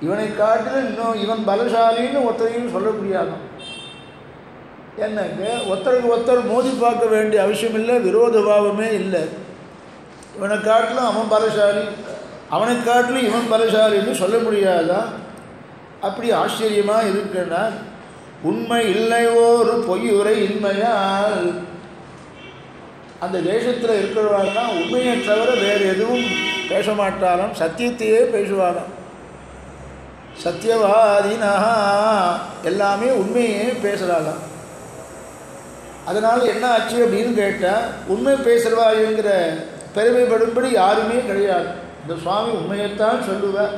இவனை காட்டிலும் இன்னும் இவன் பலசாலின்னு ஒருத்தரையும் சொல்ல முடியாதான். என்னங்க ஒருத்தருக்கு ஒருத்தர் மோதி பார்க்க வேண்டிய அவசியம் இல்லை, விரோத பாவமே இல்லை. இவனை காட்டிலும் அவன் பலசாலி, அவனை காட்டிலும் இவன் பலசாலின்னு சொல்ல முடியாதா? அப்படி ஆச்சரியமாக இருக்குன்னா, உண்மை இல்லையோர் பொய்யுரை இன்மையால். அந்த தேசத்தில் இருக்கிறவர்கள்னா உண்மையை தவிர வேறு எதுவும் பேச மாட்டாராம், சத்தியத்தையே பேசுவாராம். சத்தியவாதினா எல்லாமே உண்மையே பேசுகிறாளாம். அதனால் என்ன ஆச்சு அப்படின்னு கேட்டால், உண்மை பேசுகிறவாங்கிற பெருமைப்படும்படி யாருமே கிடையாது. இந்த சுவாமி உண்மையைத்தான் சொல்லுவார்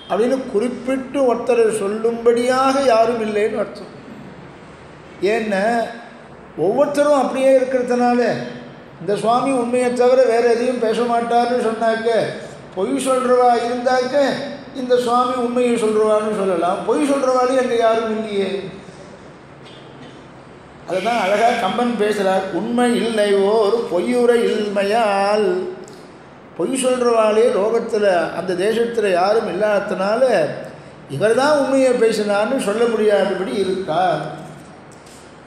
அப்படின்னு குறிப்பிட்டு ஒருத்தர் சொல்லும்படியாக யாரும் இல்லைன்னு அர்த்தம். ஏன்னா ஒவ்வொருத்தரும் அப்படியே இருக்கிறதுனால இந்த சுவாமி உண்மையை தவிர வேறு எதையும் பேச மாட்டார்னு சொன்னாக்க பொய் சொல்கிறவா இருந்தாக்க இந்த சுவாமி உண்மையை சொல்கிறவான்னு சொல்லலாம். பொய் சொல்கிறவாளே அங்கே யாரும் இல்லையே. அதுதான் அழகாக கம்பன் பேசுகிறார். உண்மை இல்லை ஓர் பொய்யுரை இல்மையால். பொய் சொல்கிறவாளே லோகத்தில் அந்த தேசத்தில் யாரும் இல்லாததுனால இவர் தான் உண்மையை பேசினார்னு சொல்ல முடியாதபடி இருக்கார்.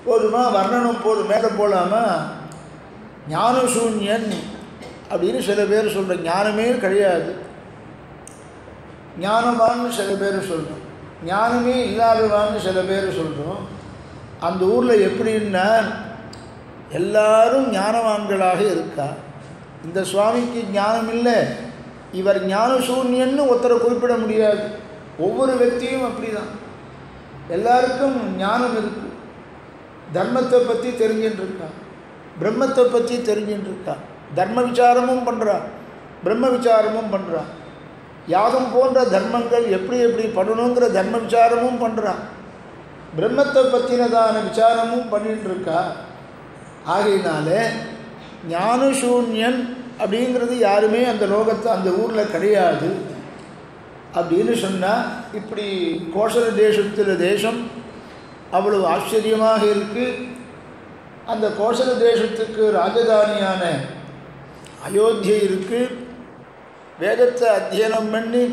போதுமா? வர்ணனம் போதும், மேலே போகலாமா? ஞானசூன்யன் அப்படின்னு சில பேர் சொல்கிற, ஞானமே கிடையாது. ஞானவான்னு சில பேர் சொல்கிறோம், ஞானமே இல்லாதவான்னு சில பேர் சொல்கிறோம். அந்த ஊரில் எப்படின்னா எல்லாரும் ஞானவான்களாக இருக்கா. இந்த சுவாமிக்கு ஞானம் இல்லை, இவர் ஞானசூன்யன்னு ஒருத்தரை குறிப்பிட முடியாது. ஒவ்வொரு వ్యక్తిயும் அப்படி தான். எல்லாருக்கும் ஞானம் இருக்குது. தர்மத்தை பற்றி தெரிஞ்சுட்டு இருக்கா, பிரம்மத்தை பற்றி தெரிஞ்சுட்டு இருக்கா, தர்ம விசாரமும் பண்ணுறா, பிரம்ம விசாரமும் பண்ணுறா, யாகம் போன்ற தர்மங்கள் எப்படி எப்படி பண்ணணுங்கிற தர்ம விசாரமும் பண்ணுறா, பிரம்மத்தை பற்றினதான விசாரமும் பண்ணிட்டு இருக்கா. ஆகையினால ஞானசூன்யன் அப்படிங்கிறது யாருமே அந்த லோகத்தை அந்த ஊரில் கிடையாது அப்படின்னு சொன்னால், இப்படி கோசல தேசத்தில் தேசம் அவ்வளவு ஆச்சரியமாக இருக்குது. அந்த கோசல தேசத்துக்கு ராஜதானியான அயோத்தியை இருக்குது. வேதத்தை அத்தியனம் பண்ணி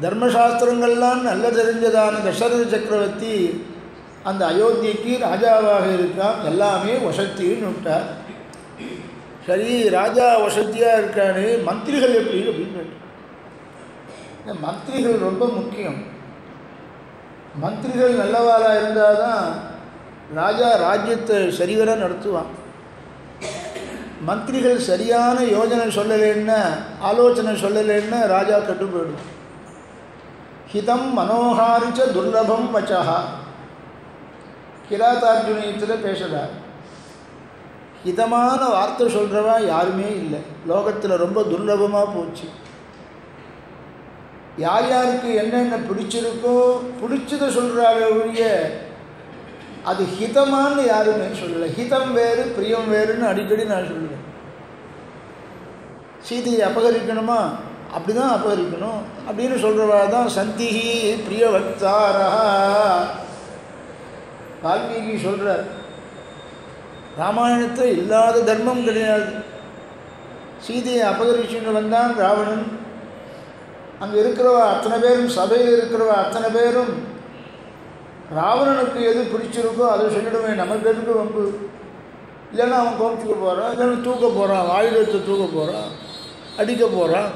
தர்மசாஸ்திரங்கள்லாம் நல்ல தெரிஞ்சதான தசரத சக்கரவர்த்தி அந்த அயோத்தியைக்கு ராஜாவாக இருக்கான். எல்லாமே வசத்தின்னு விட்டார். சரி, ராஜா வசதியாக இருக்கான்னு மந்திரிகள் எப்படி அப்படின்னு. மந்திரிகள் ரொம்ப முக்கியம். மந்திரிகள் நல்லவாளாக இருந்தால் தான் ராஜா ராஜ்யத்தை சரிவர நடத்துவான். மந்திரிகள் சரியான யோஜனை சொல்லலைன்னா, ஆலோசனை சொல்லலைன்னா ராஜா கெட்டு போயிடும். ஹிதம் மனோகாரிச்ச துர்லபம் வச்சா கிராத்தார்ஜுனியத்தில் பேசுகிறார். ஹிதமான வார்த்தை சொல்கிறவா யாருமே இல்லை லோகத்தில், ரொம்ப துர்லபமாக போச்சு. யார் யாருக்கு என்னென்ன பிடிச்சிருக்கோ பிடிச்சதை சொல்கிறாங்க ஒழிய அது ஹிதமானு யாருமே சொல்லலை. ஹிதம் வேறு பிரியம் வேறுன்னு அடிக்கடி நான் சொல்லுவேன். சீதையை அபகரிக்கணுமா, அப்படி தான் அபகரிக்கணும் அப்படின்னு சொல்கிறவா தான் சந்திஹி பிரியவக்தாரா. வால்மீகி சொல்கிறார், ராமாயணத்தில் இல்லாத தர்மம் கிடையாது. சீதையை அபகரிச்சுன்னு வந்தான் ராவணன். அங்கே இருக்கிறவா அத்தனை பேரும், சபையில் இருக்கிறவா அத்தனை பேரும் ராவணனுக்கு எது பிடிச்சிருக்கோ அதை சொல்லிடுவேன். நமக்கு எதுக்கு வம்பு? இல்லைன்னா அவன் கோபிச்சுக்க போகிறான், இல்லைன்னா தூக்க போகிறான், ஆயுதத்தை தூக்க போகிறான், அடிக்க போகிறான்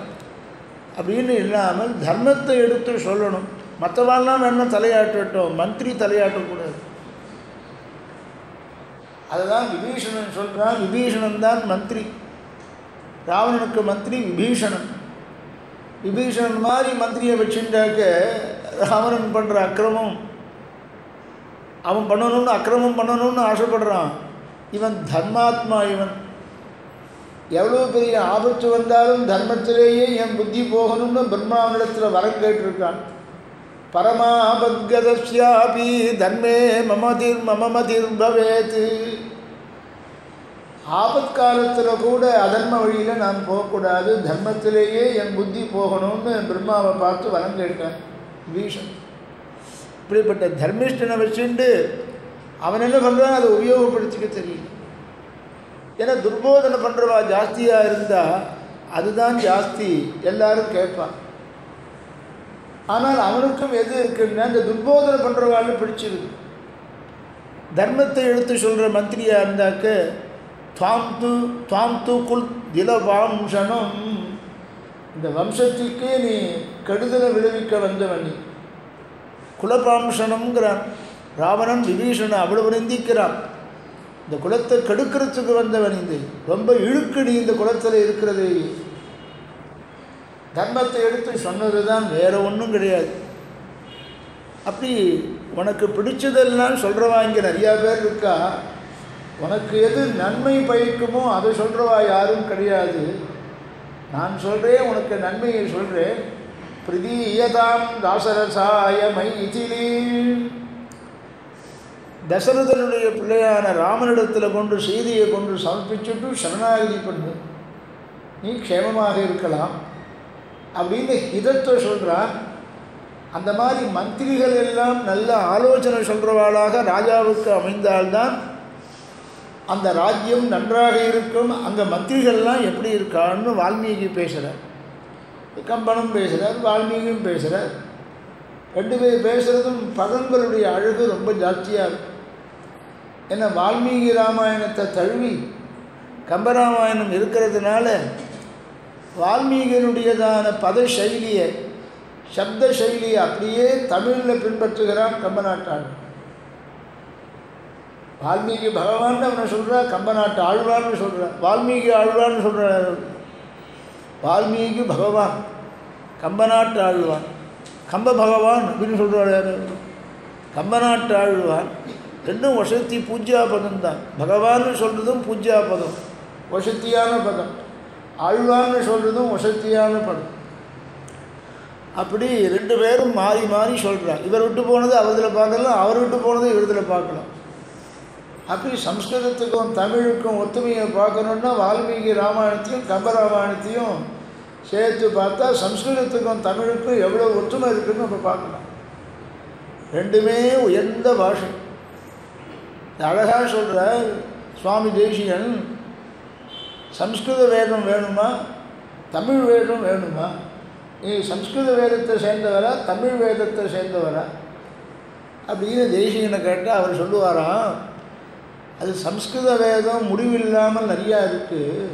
அப்படின்னு இல்லாமல் தர்மத்தை எடுத்து சொல்லணும். மற்றவாள்லாம் வேணால் தலையாட்டட்டும், மந்திரி தலையாட்டக்கூடாது. அதுதான் விபீஷணன் சொல்கிறான். விபீஷணன் தான் மந்திரி. ராவணனுக்கு மந்திரி விபீஷணன். விபீஷணன் மாதிரி மந்திரியை வச்சுட்டாக்க ராவணன் பண்ணுற அக்கிரமம், அவன் பண்ணணும்னு அக்கிரமம் பண்ணணும்னு ஆசைப்படுறான். இவன் தர்மாத்மா. இவன் எவ்வளோ பெரிய ஆபத்து வந்தாலும் தர்மத்திலேயே என் புத்தி போகணும்னு பிரம்மாவிடத்தில் வரம் கேட்டிருக்கான். பரமாபத்கதஸ்யாபி தர்மே மமதிர் பவேத். ஆபத்காலத்தில் கூட அதர்ம வழியில் நான் போகக்கூடாது, தர்மத்திலேயே என் புத்தி போகணும்னு பிரம்மாவை பார்த்து வரம் கேட்கான் பீஷன். இப்படிப்பட்ட தர்மிஷ்டனை வச்சுட்டு அவன் என்ன பண்ணுறான், அதை உபயோகப்படுத்திக்க தெரியல. ஏன்னா துர்போதனை பண்ணுறவா ஜாஸ்தியாக இருந்தால் அதுதான் ஜாஸ்தி, எல்லாரும் கேட்பான். ஆனால் அவனுக்கும் எது இருக்குன்னா இந்த துர்போதனை பண்ணுறவாள் பிடிச்சிருக்கு. தர்மத்தை எடுத்து சொல்கிற மந்திரியாக இருந்தாக்க துவாம் தூ குல் திலவாம்சனம், இந்த வம்சத்துக்கே நீ கெடுதலை விளைவிக்க வந்தவன் நீ. குலபாம்சனம்ங்கிறான். ராவணன் விபீஷணன் அவ்வளவு நிந்திக்கிறான். இந்த குலத்தை கெடுக்கிறதுக்கு வந்தவன், இந்த ரொம்ப இழுக்கு நீ இந்த குலத்தில் இருக்கிறது. தர்மத்தை எடுத்து சொன்னது தான், வேறு ஒன்றும் கிடையாது. அப்படி உனக்கு பிடிச்சதெல்லாம் சொல்கிறவா இங்கே நிறையா பேர் இருக்கா. உனக்கு எது நன்மை பயக்குமோ அதை சொல்கிறவா யாரும் கிடையாது. நான் சொல்கிறேன், உனக்கு நன்மையை சொல்கிறேன். பிரதீயதாம் தாசரசாய மைதிலி. தசரதனுடைய பிள்ளையான ராமனிடத்தில் கொண்டு செய்தியை கொண்டு சமர்ப்பிச்சுட்டு சரணாகதி பண்ணு, நீ க்ஷேமமாக இருக்கலாம். அப்படின்னு ஹிதத்தை சொல்கிறான். அந்த மாதிரி மந்திரிகள் எல்லாம் நல்ல ஆலோசனை சொல்கிறவாளாக ராஜாவுக்கு அமைந்தால்தான் அந்த ராஜ்யம் நன்றாக இருக்கும். அங்கே மந்திரிகள்லாம் எப்படி இருக்கான்னு வால்மீகி பேசுகிறார், கம்பனும் பேசுகிறார், வால்மீகியும் பேசுகிறார். ரெண்டு பேர் பேசுகிறதும் பதங்களுடைய அழகு ரொம்ப ஜாஸ்தியாக இருக்கும். ஏன்னா வால்மீகி ராமாயணத்தை தழுவி கம்பராமாயணம் இருக்கிறதுனால வால்மீகியினுடையதான பத சைலியை, சப்த சைலியை அப்படியே தமிழில் பின்பற்றுகிறான் கம்பநாட்டாள். வால்மீகி பகவான் அவனை சொல்கிறா, கம்பநாட்டு ஆழ்வான்னு சொல்கிறான். வால்மீகி ஆழ்வான்னு சொல்கிறார். வால்மீகி பகவான், கம்பநாட்டு ஆழ்வான். கம்ப பகவான் அப்படின்னு சொல்கிறார். கம்பநாட்டு ஆழ்வான் ரெண்டும் வசதி பூஜ்யா பதம் தான். பகவான்னு சொல்கிறதும் பூஜ்யா பதம், வசத்தியான பதம். ஆழ்வான்னு சொல்கிறதும் வசத்தியான பதம். அப்படி ரெண்டு பேரும் மாறி மாறி சொல்கிறார். இவர் விட்டு போனது அவரில் பார்க்கலாம், அவர் விட்டு போனது இவரில் பார்க்கலாம். அப்படி சம்ஸ்கிருதத்துக்கும் தமிழுக்கும் ஒத்துமையை பார்க்கணுன்னா வால்மீகி ராமாயணத்தையும் கம்பராமாயணத்தையும் சேர்த்து பார்த்தா சம்ஸ்கிருதத்துக்கும் தமிழுக்கும் எவ்வளோ ஒற்றுமை இருக்குதுன்னு நம்ம பார்க்கலாம். ரெண்டுமே உயர்ந்த பாஷை. அழகாக சொல்கிறார் சுவாமி தேசிகன், சம்ஸ்கிருத வேதம் வேணுமா தமிழ் வேதம் வேணுமா? நீ சம்ஸ்கிருத வேதத்தை சேர்ந்தவரா தமிழ் வேதத்தை சேர்ந்தவரா அப்படின்னு தேசிகனை கேட்டால் அவர் சொல்லுவாராம், அது சம்ஸ்கிருத வேதம் முடிவில்லாமல் நிறையா இருக்குது.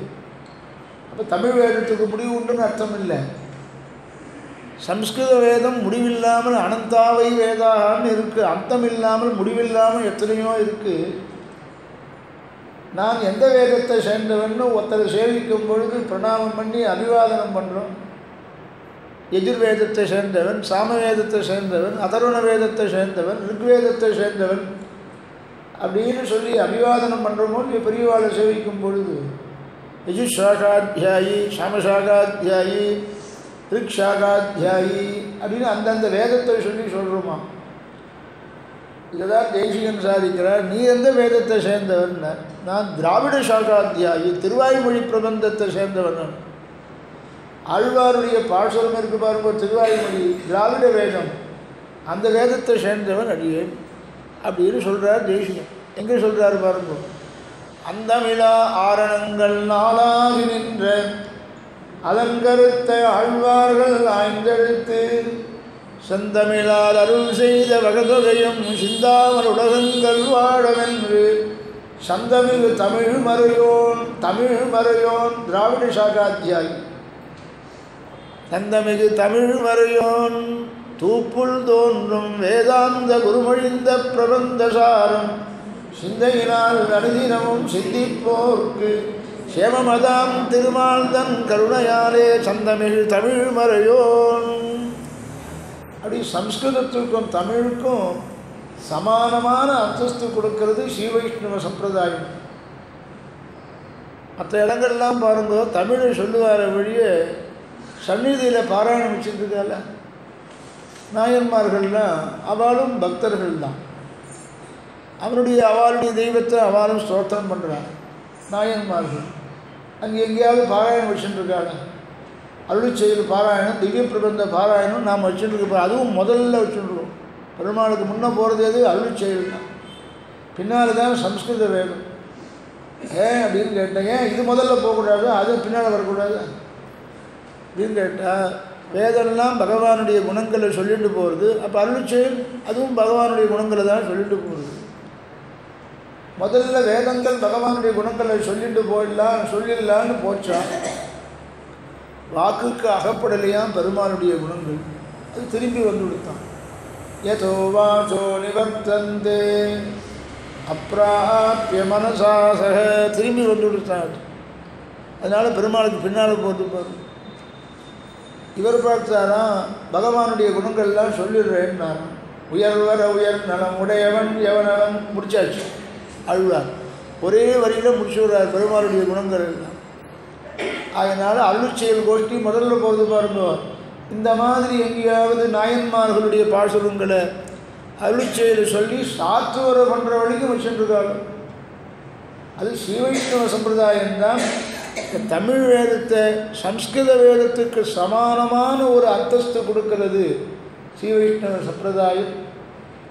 அப்போ தமிழ் வேதத்துக்கு முடிவு உண்டுன்னு அர்த்தம் இல்லை. சம்ஸ்கிருத வேதம் முடிவில்லாமல் அனந்தாவை வேதான்னு இருக்குது, அர்த்தம் இல்லாமல் முடிவில்லாமல் எத்தனையோ இருக்குது. நான் எந்த வேதத்தை சேர்ந்தவன்னு ஒருத்தரை சேவிக்கும் பொழுது பிரணாமம் பண்ணி அபிவாதனம் பண்ணுறோம். எதிர்வேதத்தை சேர்ந்தவன், சாமவேதத்தை சேர்ந்தவன், அதர்வண வேதத்தை சேர்ந்தவன், ரிக்வேதத்தை சேர்ந்தவன் அப்படின்னு சொல்லி அபிவாதனம் பண்ணுறோமோ பெரியவாளை சேவிக்கும் பொழுது யஜுஷாகாத்தியாயி, சாமசாகாத்தியாயி, ரிக்ஷாகாத்தியாயி அப்படின்னு அந்தந்த வேதத்தை சொல்லி சொல்கிறோமா. இதுதான் தேசிகன் சாதிக்கிறார். நீ எந்த வேதத்தை சேர்ந்தவன்? நான் திராவிட சாகாத்தியாயி, திருவாய்மொழி பிரபந்தத்தை சேர்ந்தவன். ஆழ்வாருடைய பாசுரம் இருக்கு பாருங்க, திருவாய்மொழி திராவிட வேதம், அந்த வேதத்தை சேர்ந்தவன் அடியேன் அப்படின்னு சொல்கிறார் தேசிகன். எங்கே சொல்கிறாரு பாருங்க, அந்தமிழா ஆரணங்கள் நாளாகி நின்ற அலங்கருத்த ஆழ்வார்கள் ஆய்ந்தெழுத்து செந்தமிழால் அருள் செய்த வகதொகையும் சிந்தாமல் உலகங்கள் வாழவென்று சந்தமிகு தமிழ் மறையோன் திராவிட சாகாத்தியாயி. சந்தமிகு தமிழ் மறையோன் தூப்புள் தோன்றும் வேதாந்த குருமொழிந்த பிரபந்தசாரம் சிந்தையினால் அனுதினமும் சிந்திப்போர்க்கு சேமமதாம் திருமால்தன் கருணையாலே சந்தமிழ் தமிழ் மறையோன். அப்படி சம்ஸ்கிருதத்துக்கும் தமிழுக்கும் சமானமான அந்தஸ்து கொடுக்கிறது ஸ்ரீ வைஷ்ணவ சம்பிரதாயம். மற்ற இடங்கள்லாம் பாருங்க, தமிழை சொல்லுவார வழியே சந்நிதியில் பாராயணம் வச்சுருக்கால நாயன்மார்கள்லாம் அவளும் பக்தர்கள் தான். அவளுடைய தெய்வத்தை அவளும் ஸ்தோத்திரம் பண்ணுறாங்க. நாயன்மார்கள் அங்கே எங்கேயாவது பாராயணம் வச்சுட்டுருக்காங்க. அருள் செயல் பாராயணம், திவ்ய பிரபந்த பாராயணம் நாம் வச்சுட்டுருக்கோம். அதுவும் முதல்ல வச்சுட்டுருக்கோம். பெருமாளுக்கு முன்னே போகிறது எது? அருள் செயல் தான். பின்னால் தான் சம்ஸ்கிருத வேதம். ஏன் அப்படின்னு கேட்டேன். ஏன் இது முதல்ல போகக்கூடாது, அது பின்னால் வரக்கூடாது அப்படின்னு கேட்டால், வேதம்லாம் பகவானுடைய குணங்களை சொல்லிட்டு போகிறது. அப்போ அருள் செயல் அதுவும் பகவானுடைய குணங்களை தான் சொல்லிட்டு போகிறது. முதல்ல வேதங்கள் பகவானுடைய குணங்களை சொல்லிடலான்னு போச்சா, வாக்குக்கு அகப்படலையாம் பெருமானுடைய குணங்கள். அது திரும்பி வந்து கொடுத்தான். யதோ வாசோ நிவர்த்தந்தே அப்ராப்ய மனசாசக திரும்பி வந்து கொடுத்தான். அதனால் பெருமாளுக்கு பின்னால் போட்டு பாரு. இவர் பார்த்தாராம் பகவானுடைய குணங்கள்லாம் சொல்லிடுறேன்னாராம். உயர்வர உயர் நலம் உடையவன் எவனவன் முடிச்சாச்சு. அழுவார் ஒரே வரியில் முடிச்சுடுறார் பெருமாளுடைய குணங்கள் எல்லாம். அதனால் அருள் செயல் கோஷ்டி முதல்ல போகிறது பாருங்க. இந்த மாதிரி எங்கேயாவது நாயன்மார்களுடைய பாசுரங்களை அருள் செயலை சொல்லி சாத்துவரை பண்ணுற வழிக்கும் வச்சுருக்காங்க. அது ஸ்ரீ வைஷ்ணவ சம்பிரதாயம்தான். தமிழ் வேதத்தை சம்ஸ்கிருத வேதத்துக்கு சமானமான ஒரு அந்தஸ்து கொடுக்கிறது ஸ்ரீவைஷ்ணவ சம்பிரதாயம்.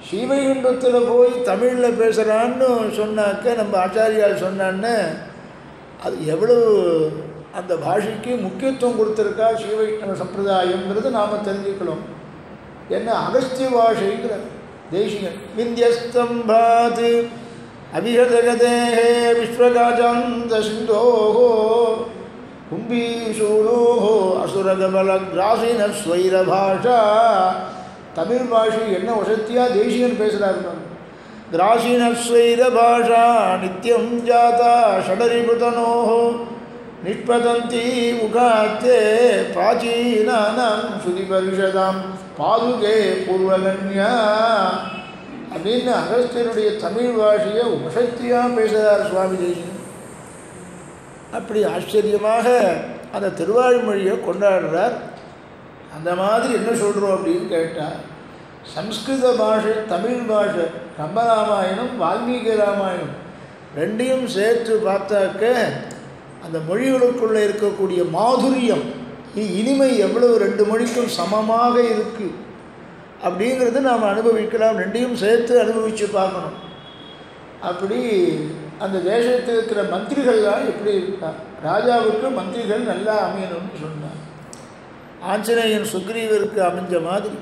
ஸ்ரீவைகுண்டத்தில் போய் தமிழில் பேசுகிறான்னு சொன்னாக்க நம்ம ஆச்சாரியால் சொன்னான்னு அது எவ்வளவு அந்த பாஷைக்கு முக்கியத்துவம் கொடுத்துருக்கா ஸ்ரீவைஷ்ணவ சம்பிரதாயங்கிறது நாம் தெரிஞ்சுக்கலாம். என்ன அகஸ்திய பாஷைங்கிற தேசிகன் விந்தியஸ்தம்பாத் அபிஹதகதே விஸ்வகாஜாந்த சிந்தோஹோ கும்பீசூலோஹோ அசுரகபல கிராசின ஸ்வைர பாஷா. தமிழ் பாஷை என்ன வசத்தியாக தேசிகன் பேசுகிறாரு. கிராசின ஸ்வைர பாஷா நித்யம் ஜாதா ஷடரிபுதனோஹோ நிஷ்பதந்தி முகாத்தே பிராச்சீனானாம் ஸ்ருதி பரிஷதாம் பாதுகே பூர்வகன்யா அப்படின்னு அகஸ்தியனுடைய தமிழ் பாஷையை வசத்தியாக பேசுகிறார் சுவாமி தேசிகன். அப்படி ஆச்சரியமாக அந்த திருவாய்மொழியை கொண்டாடுறார். அந்த மாதிரி என்ன சொல்கிறோம் அப்படின்னு கேட்டால், சம்ஸ்கிருத பாஷை தமிழ் பாஷை கம்பராமாயணம் வால்மீகி ராமாயணம் ரெண்டையும் சேர்த்து பார்த்தாக்க அந்த மொழிகளுக்குள்ளே இருக்கக்கூடிய மாதுரியம் இனிமை எவ்வளவு ரெண்டு மொழிக்கும் சமமாக இருக்குது அப்படிங்கிறது நாம் அனுபவிக்கலாம். ரெண்டையும் சேர்த்து அனுபவித்து பார்க்கணும். அப்படி அந்த தேசத்தில் இருக்கிற மந்திரிகள்லாம் எப்படி இருக்கா, ராஜாவுக்கு மந்திரிகள் நல்லா அமையணும்னு சொன்னார். ஆஞ்சநேயன் சுக்ரீவருக்கு அமைஞ்ச மாதிரி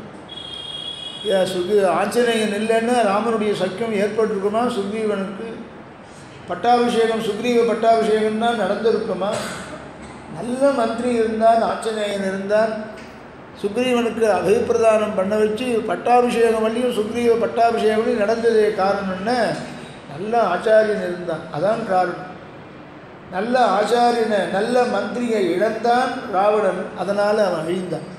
ஆஞ்சநேயன் இல்லைன்னா ராமனுடைய சக்கியம் ஏற்பட்டிருக்குமா? சுக்ரீவனுக்கு பட்டாபிஷேகம் சுக்ரீவ பட்டாபிஷேகம் தான் நடந்திருக்குமா? நல்ல மந்திரி இருந்தான், ஆஞ்சநேயன் இருந்தான். சுக்ரீவனுக்கு அபிப்பிரதானம் பண்ண வச்சு பட்டாபிஷேகம் வழியும் சுக்ரீவ பட்டாபிஷேகம் வழியும் நடந்ததே காரணம்னு நல்ல ஆச்சாரியன் இருந்தான். அதான் காரணம். நல்ல ஆச்சாரியனை நல்ல மந்திரியை இழந்தான் ராவணன். அதனால் அவன் அழிந்தான்.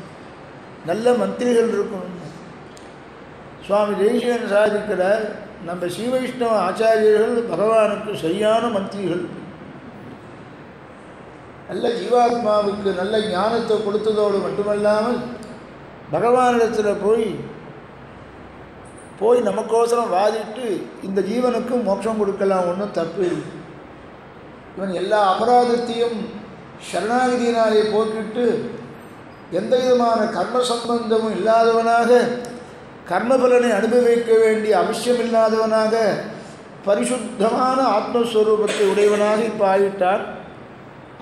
நல்ல மந்திரிகள் இருக்கணும். சுவாமி தேசிகன் சாதிக்கிறார், நம்ம ஸ்ரீவைஷ்ணவ ஆச்சாரியர்கள் பகவானுக்கு சரியான மந்திரிகள். நல்ல ஜீவாத்மாவுக்கு நல்ல ஞானத்தை கொடுத்ததோடு மட்டுமல்லாமல் பகவானிடத்தில் போய் நமக்கோசரம் வாதிட்டு இந்த ஜீவனுக்கு மோட்சம் கொடுக்கலாம், ஒன்றும் தப்பு இல்லை. இவன் எல்லா அபராதத்தையும் சரணாகதியினாலே போக்கிட்டு எந்த விதமான கர்ம சம்பந்தமும் இல்லாதவனாக கர்மபலனை அனுபவிக்க வேண்டிய அவசியமில்லாதவனாக பரிசுத்தமான ஆத்மஸ்வரூபத்தை உடையவனாக இப்போ ஆகிட்டான்.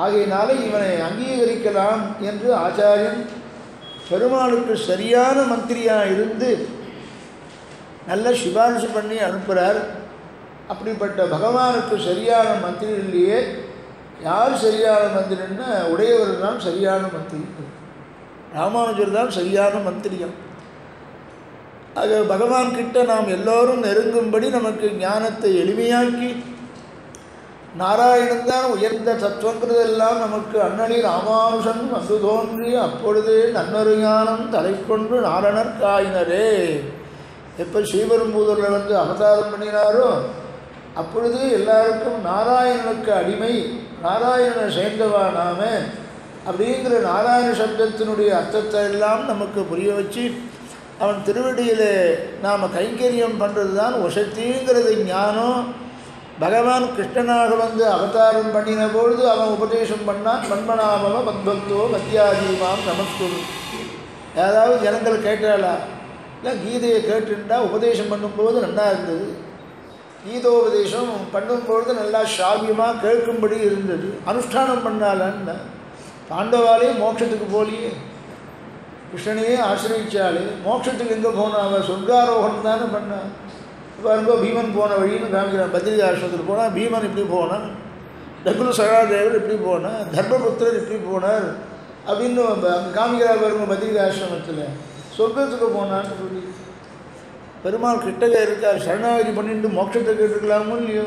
ஆகையினால இவனை அங்கீகரிக்கலாம் என்று ஆச்சாரியன் பெருமாளுக்கு சரியான மந்திரியாக இருந்து நல்ல சிபாரிசு பண்ணி அனுப்புகிறார். அப்படிப்பட்ட பகவானுக்கு சரியான மந்திரி இல்லையே. யார் சரியான மந்திரின்னா உடையவர் தான் சரியான மந்திரி. ராமானுஜர் தான் சரியான மந்திரியம். ஆக பகவான் கிட்ட நாம் எல்லோரும் நெருங்கும்படி நமக்கு ஞானத்தை எளிமையாக்கி, நாராயணன் தான் உயர்ந்த தத்துவங்கிறதெல்லாம் நமக்கு அண்ணலி ராமானுஷன் வந்து தோன்றி அப்பொழுது நன்னொரு ஞானம் தலை கொண்டு நாரணர்காயினரே. எப்போ ஸ்ரீபெரும்புதூரில் வந்து அவதாரம் பண்ணினாரோ அப்பொழுது எல்லாருக்கும் நாராயணனுக்கு அடிமை, நாராயணனை சேர்ந்தவா நாம அப்படிங்கிற நாராயண சப்தத்தினுடைய அர்த்தத்தை எல்லாம் நமக்கு புரிய வச்சு அவன் திருவடியில் நாம் கைங்கரியம் பண்ணுறது தான் வசத்திங்கிறது ஞானம். பகவான் கிருஷ்ணனாக வந்து அவதாரம் பண்ணின பொழுது அவன் உபதேசம் பண்ணான், மன்மனாமவ மத்பக்தோ மத்தியாதீமாம் நமஸ்குரு. ஏதாவது ஜனங்கள் கேட்டாளா? இல்லை, கீதையை கேட்டுண்டா உபதேசம் பண்ணும்போது நல்லா இருந்தது. கீதோபதேசம் பண்ணும்பொழுது நல்லா சாவியமாக கேட்கும்படி இருந்தது. அனுஷ்டானம் பண்ணாலன்னா பாண்டவாலே மோட்சத்துக்கு போலியே, கிருஷ்ணனையே ஆசிரியிச்சாலே மோட்சத்துக்கு எங்கே போனான்? அவன் சொர்க்காரோகணம் தானே பண்ணான். பாருங்க, பீமன் போன வழின்னு காமிக்கிறான். பத்ரிகா ஆசிரமத்தில் போனால் பீமன் இப்படி போனான், நகுல சகாதேவர் இப்படி போனார், தர்மபுத்திரர் இப்படி போனார் அப்படின்னு அங்கே காமிக்கிறார். பாருங்க, பத்ரிகா ஆசிரமத்தில் சொர்க்கத்துக்கு போனான்னு சொல்லி பெருமாள் கிட்டவே இருக்கார். சரணாகதி பண்ணிட்டு மோட்சத்தை கேட்டுக்கலாமோ இல்லையோ?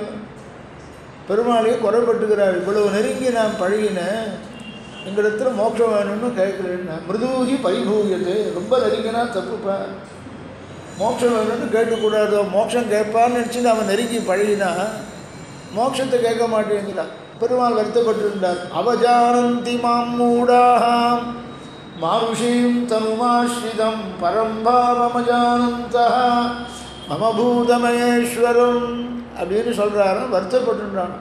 பெருமாளையே குறைப்பட்டுக்கிறார். இவ்வளவு நெருங்கி நான் பழகினேன், எங்களிடத்துல மோட்சம் வேணும்னு கேட்குறேன்னா மிருதூகி பரிபூயது. ரொம்ப நெருங்கினா தப்புப்பா, மோட்சம் வேணும்னு கேட்கக்கூடாதோ. மோட்சம் கேட்பான்னு நினச்சி அவன் நெருங்கி பழகினா மோட்சத்தை கேட்க மாட்டேங்கிறான். பெருமாள் வருத்தப்பட்டிருந்தார். அவஜானந்தி மாம் மூடாஹாம் மாருஷீம் தனுமாஸ்ரிதம் பரம்பாவமஜானந்தா மமபூதமகேஸ்வரம் அப்படின்னு சொல்கிறாரு. வருத்தப்பட்டுன்றான்.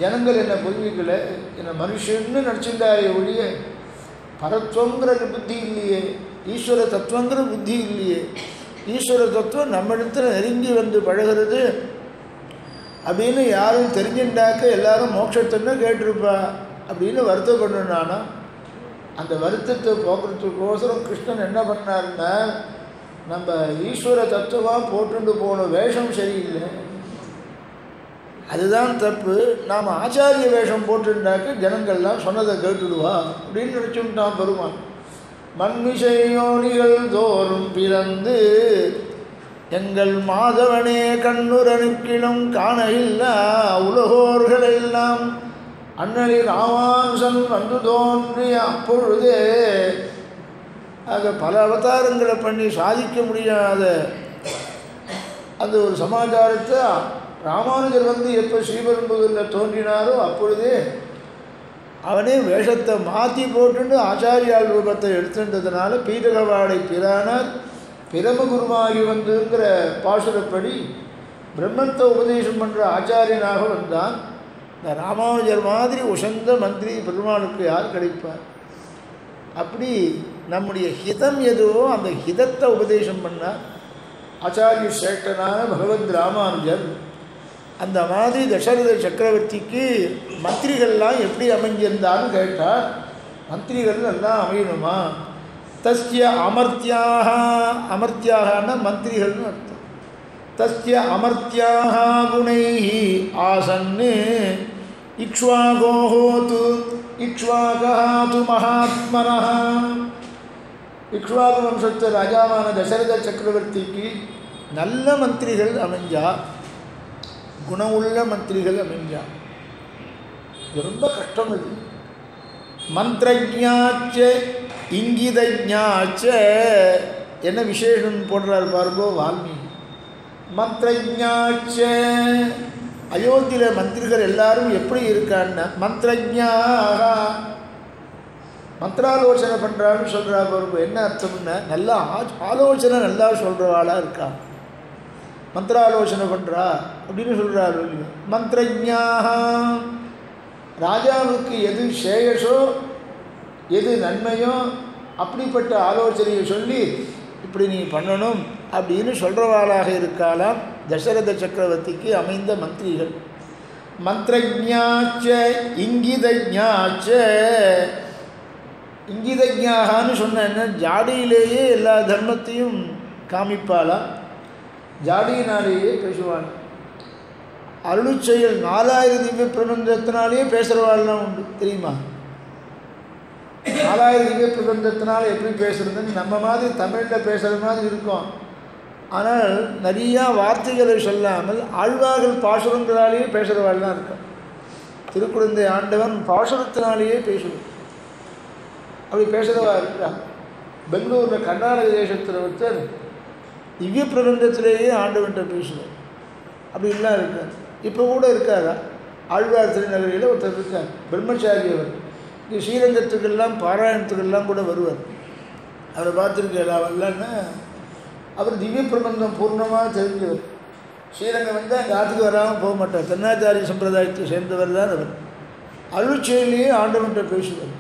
ஜனங்கள் என்னை புரிஞ்சிக்கல, என்னை மனுஷன்னு நினச்சிருந்தாரே ஒழிய பரத்வங்கிற புத்தி இல்லையே, ஈஸ்வர தத்துவங்கிற புத்தி இல்லையே. ஈஸ்வர தத்துவம் நம்மிடத்தில் நெருங்கி வந்து பழகிறது அப்படின்னு யாரும் தெரிஞ்சுட்டாக்க எல்லாரும் மோட்சத்தைன்னு கேட்டிருப்பா அப்படின்னு வருத்தப்படணும்னானா, அந்த வருத்தத்தை போக்குறதுக்கோசரம் கிருஷ்ணன் என்ன பண்ணாருன்னா, நம்ம ஈஸ்வர தத்துவம் போட்டுண்டு போன வேஷம் சரியில்லை, அதுதான் தப்பு. நாம் ஆச்சாரிய வேஷம் போட்டுட்டாக்க ஜனங்கள்லாம் சொன்னதை கேட்டுடுவா அப்படின்னு நினச்சுட்டான் பெருமான். மண்மிசையோனிகள் தோறும் பிறந்து எங்கள் மாதவனே கண்ணுரனுக்கிலும் காண இல்லா உலகோர்களெல்லாம் அண்ணலி ராமானுசன் வந்து தோன்றிய அப்பொழுதே. ஆக பல அவதாரங்களை பண்ணி சாதிக்க முடியாத அந்த ஒரு சமாச்சாரத்தை ராமானுஜர் வந்து எப்போ ஸ்ரீபெரும்புதூரில் தோன்றினாரோ அப்பொழுதே அவனே வேஷத்தை மாற்றி போட்டுண்டு ஆச்சாரியால் ரூபத்தை எடுத்துன்றதுனால பீடகவாடை பிரானார் பிரமகுருமாகி வந்துங்கிற பாசுரப்படி பிரம்மத்தை உபதேசம் பண்ணுற ஆச்சாரியனாக வந்தான். இந்த ராமானுஜர் மாதிரி உசந்த மந்திரி பெருமாளுக்கு யார் கிடைப்பார்? அப்படி நம்முடைய ஹிதம் எதுவோ அந்த ஹிதத்தை உபதேசம் பண்ணார் ஆச்சாரிய சிரேஷ்டனான பகவத் ராமானுஜர். அந்த மாதிரி தசரத சக்கரவர்த்திக்கு மந்திரிகள்லாம் எப்படி அமைஞ்சிருந்தான்னு கேட்டால், மந்திரிகள் எல்லாம் அமையணுமா? தஸ்ய அமர்த்தியாக, அமர்த்தியாகனா மந்திரிகள்னு அர்த்தம். தஸ்ய அமர்த்தியாக குணைஹி ஆசன்னு இக்ஷ்வாகோஹோது இக்ஷ்வாகஹாது மகாத்மனஹ. இக்ஷ்வாகு வம்சத்து ராஜாவான தசரத சக்கரவர்த்திக்கு நல்ல மந்திரிகள் அமைஞ்சா, குணமுள்ள மந்திரிகள் அமைஞ்சா. இது ரொம்ப கஷ்டம். இது மந்திரஜாச்ச இங்கிதஜாச்ச என்ன விசேஷம் போடுறார் பாருங்கோ வால்மீகி. மந்திரஜாச்ச அயோத்தியில் மந்திரிகள் எல்லாரும் எப்படி இருக்கான்னா, மந்திரஜாக மந்திராலோசனை பண்ணுறான்னு சொல்கிறா பாருங்க. என்ன அர்த்தம்னா, நல்லா ஆலோசனை நல்லா சொல்கிறவாளாக இருக்கா, மந்திராலோசனை பண்ணுறா அப்படின்னு சொல்கிறாரு. மந்திரஜாக ராஜாவுக்கு எது சேயஸோ எது நன்மையோ அப்படிப்பட்ட ஆலோசனையை சொல்லி இப்படி நீ பண்ணணும் அப்படின்னு சொல்கிறவாளாக இருக்காலாம் தசரத சக்கரவர்த்திக்கு அமைந்த மந்திரிகள். மந்திரஜாச்ச இங்கிதஜாச்ச. இங்கிதஜாகான்னு சொன்ன ஜாடியிலேயே எல்லா தர்மத்தையும் காமிப்பாளா, ஜாடியினாலேயே பேசுவாள். அருளுச்செயல் 4000 திவ்ய பிரபந்தத்தினாலேயே பேசுகிறவாள்லாம் உண்டு தெரியுமா? 4000 திவ்ய பிரபந்தத்தினால் எப்படி பேசுகிறதுன்னு நம்ம மாதிரி தமிழில் பேசுகிற மாதிரி இருக்கும். ஆனால் நிறையா வார்த்தைகளை சொல்லாமல் ஆழ்வார்கள் பாசுரங்களாலேயே பேசுகிறவாள்லாம் இருக்கும். திருக்குழந்தை ஆண்டவன் பாசுரத்தினாலேயே பேசுவார். அப்படி பேசுகிறவா இருக்கிறார். பெங்களூரில் கர்நாடக தேசத்தில் ஒருத்தர் திவ்ய பிரபந்தத்திலேயே ஆண்டவன்கிட்ட பேசுவார். அப்படின்லாம் இருக்கார். இப்போ கூட இருக்காரா? ஆழ்வார் திருநகரியில் ஒருத்தர் இருக்கார், பிரம்மச்சாரி. அவர் இங்கே ஸ்ரீரங்கத்துக்கெல்லாம் பாராயணத்துக்கெல்லாம் கூட வருவார். அவரை பார்த்துருக்கா வரலன்னா அவர் திவ்ய பிரபந்தம் பூர்ணமாக தெரிஞ்சவர். ஸ்ரீரங்கம் வந்து அங்கே ஆற்றுக்கு வராமல் போக மாட்டார். தென்னாச்சாரிய சம்பிரதாயத்தை சேர்ந்தவர் தான் அவர். அருள்செயலிலேயே ஆண்டவன்கிட்ட பேசுவார்.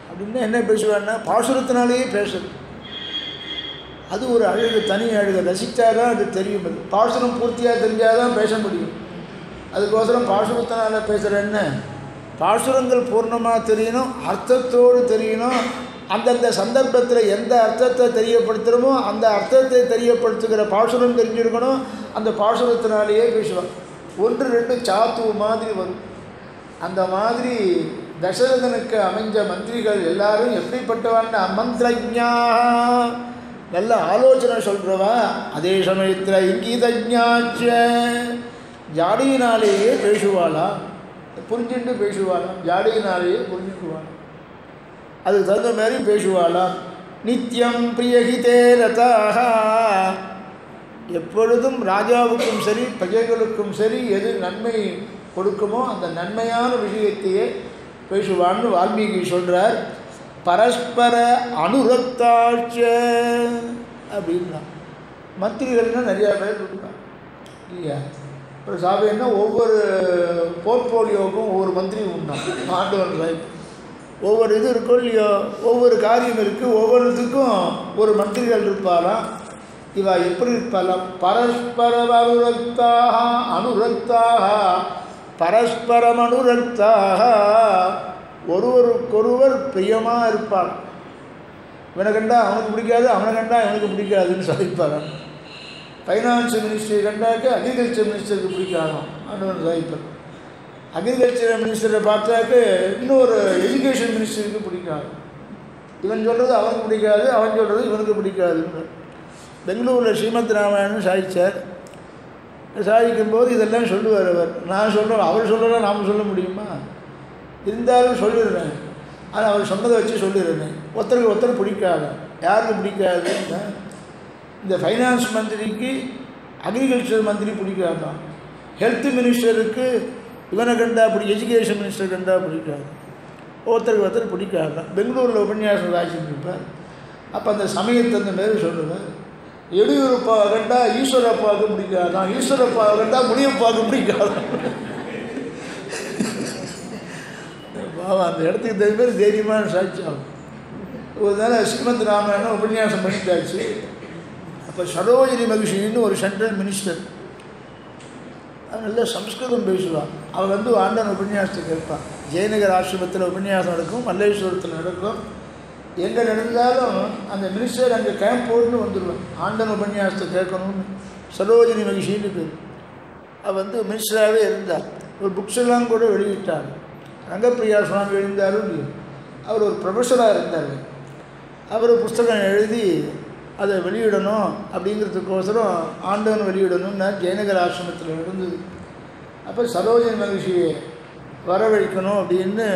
அப்படின்னா என்ன பேசுவார்னா பாசுரத்தினாலேயே பேசுறது. அது ஒரு அழகு, தனி அழகு. ரசித்தாதான் அது தெரியும். அது பாசுரம் பூர்த்தியாக தெரிஞ்சால் தான் பேச முடியும். அதுக்கோசரம் பாசுரத்தினால் பேசுகிறேன்னு பாசுரங்கள் பூர்ணமாக தெரியணும், அர்த்தத்தோடு தெரியணும். அந்தந்த சந்தர்ப்பத்தில் எந்த அர்த்தத்தை தெரியப்படுத்துகிறோமோ அந்த அர்த்தத்தை தெரியப்படுத்துகிற பாசுரம் தெரிஞ்சிருக்கணும். அந்த பாசுரத்தினாலேயே பேசுவாங்க. 1-2 சாத்து மாதிரி வரும். அந்த மாதிரி தசரதனுக்கு அமைஞ்ச மந்திரிகள் எல்லாரும் எப்படிப்பட்டவான்னு அமந்திரஜா, நல்ல ஆலோசனை சொல்கிறவா. அதே சமயத்தில் இங்கிதஜாச்ச ஜாடியினாலேயே பேசுவாளா, புரிஞ்சுட்டு பேசுவாளாம். ஜாடியினாலேயே புரிஞ்சுக்குவாளாம், அதுக்கு தகுந்த மாதிரி பேசுவாளாம். நித்தியம் பிரியஹிதே ரதாக, எப்பொழுதும் ராஜாவுக்கும் சரி பிரஜைகளுக்கும் சரி எது நன்மை கொடுக்குமோ அந்த நன்மையான விஷயத்தையே பேசுவான்னு வால்மீகி சொல்கிறார். பரஸ்பர அனுரக்தாட்ச அப்படின்னா மந்திரிகள்னால் நிறையா பேர் இருக்காங்க இல்லையா? ஒரு சபைன்னா ஒவ்வொரு போர்ட்போலியோவுக்கும் ஒவ்வொரு மந்திரி உண்டான். ஆண்டவன் வாய்ப்பு ஒவ்வொரு இது இருக்கும் இல்லையோ, ஒவ்வொரு காரியம் இருக்குது, ஒவ்வொருத்துக்கும் ஒரு மந்திரிகள் இருப்பாராம். இவா எப்படி இருப்பாலாம்? பரஸ்பரம் அனுரக்தாக பரஸ்பரம் அனுரக்தாக, ஒருவருக்கொருவர் பிரியமாக இருப்பாள். இவனை கண்டா அவனுக்கு பிடிக்காது, அவனை கண்டா இவனுக்கு பிடிக்காதுன்னு சாதிப்பாரான். ஃபைனான்ஸ் மினிஸ்டரை கண்டாக்க அக்ரிகல்ச்சர் மினிஸ்டருக்கு பிடிக்காதான் ஆண்டவன் சாதிப்பார். அக்ரிகல்ச்சர் மினிஸ்டரை பார்த்தாக்க இன்னொரு எஜுகேஷன் மினிஸ்டருக்கு பிடிக்காது. இவன் சொல்கிறது அவனுக்கு பிடிக்காது, அவன் சொல்கிறது இவனுக்கு பிடிக்காதுன்னு. பெங்களூரில் ஸ்ரீமத் ராமாயணன் சாதித்தார். சாதிக்கும்போது இதெல்லாம் சொல்லுவார் அவர். நான் சொல்கிறேன், அவர் சொல்கிறதா நாம் சொல்ல முடியுமா? இருந்தாலும் சொல்லிடுறேன். ஆனால் அவர் சொன்னதை வச்சு சொல்லிடுறேன். ஒருத்தருக்கு ஒருத்தர் பிடிக்காது. யாருக்கு பிடிக்காதுன்னா, இந்த ஃபைனான்ஸ் மந்திரிக்கு அக்ரிகல்ச்சர் மந்திரி பிடிக்காதான், ஹெல்த் மினிஸ்டருக்கு இவனை கண்டா எஜுகேஷன் மினிஸ்டர் கண்டா பிடிக்காது. ஒருத்தருக்கு ஒருத்தர் பிடிக்காதான். பெங்களூரில் உபன்யாசம் ராசிட்டு இருப்பார். அப்போ அந்த சமயத்தை அந்த மாரி சொல்லுவேன். எடியூரப்பாவை கண்டா ஈஸ்வரப்பாவுக்கு பிடிக்காதான், ஈஸ்வரப்பாவை கண்டா முனியப்பாவுக்கு பிடிக்காதான். அந்த இடத்துக்கு தகுந்த மாதிரி தைரியமான சாட்சியாகும். ஒரு நாள் ஸ்ரீமத் ராமாயணம் உபன்யாசம் பண்ணிட்டாச்சு. அப்போ சரோஜினி மகிஷின்னு ஒரு சென்ட்ரல் மினிஸ்டர், அவன் நல்ல சம்ஸ்கிருதம் பேசுவான். அவள் ஆண்டன் உபன்யாசத்தை கேட்பான். ஜெயநகர் ஆசிரமத்தில் உபன்யாசம் நடக்கும், மல்லேஸ்வரத்தில் நடக்கும். எங்கே நடந்தாலும் அந்த மினிஸ்டர் அங்கே கேம்ப் போட்டுன்னு வந்துடுவான். ஆண்டன் உபன்யாசத்தை கேட்கணும்னு. சரோஜினி மகிஷின்னு பேர். அவள் மினிஸ்டராகவே இருந்தார். ஒரு புக்ஸ் எல்லாம் கூட வெளியிட்டார். ரங்கப்பிரியா சுவாமி எழுந்தாரும் இல்லையோ, அவர் ஒரு ப்ரொஃபஸராக இருந்தார். அவர் புஸ்தகம் எழுதி அதை வெளியிடணும் அப்படிங்கிறதுக்கோசரம் ஆண்டவன் வெளியிடணும்னா ஜெயநகர் ஆசிரமத்தில் இருந்தது. அப்போ சரோஜினி மகிழ்ச்சியை வரவழைக்கணும் அப்படின்னு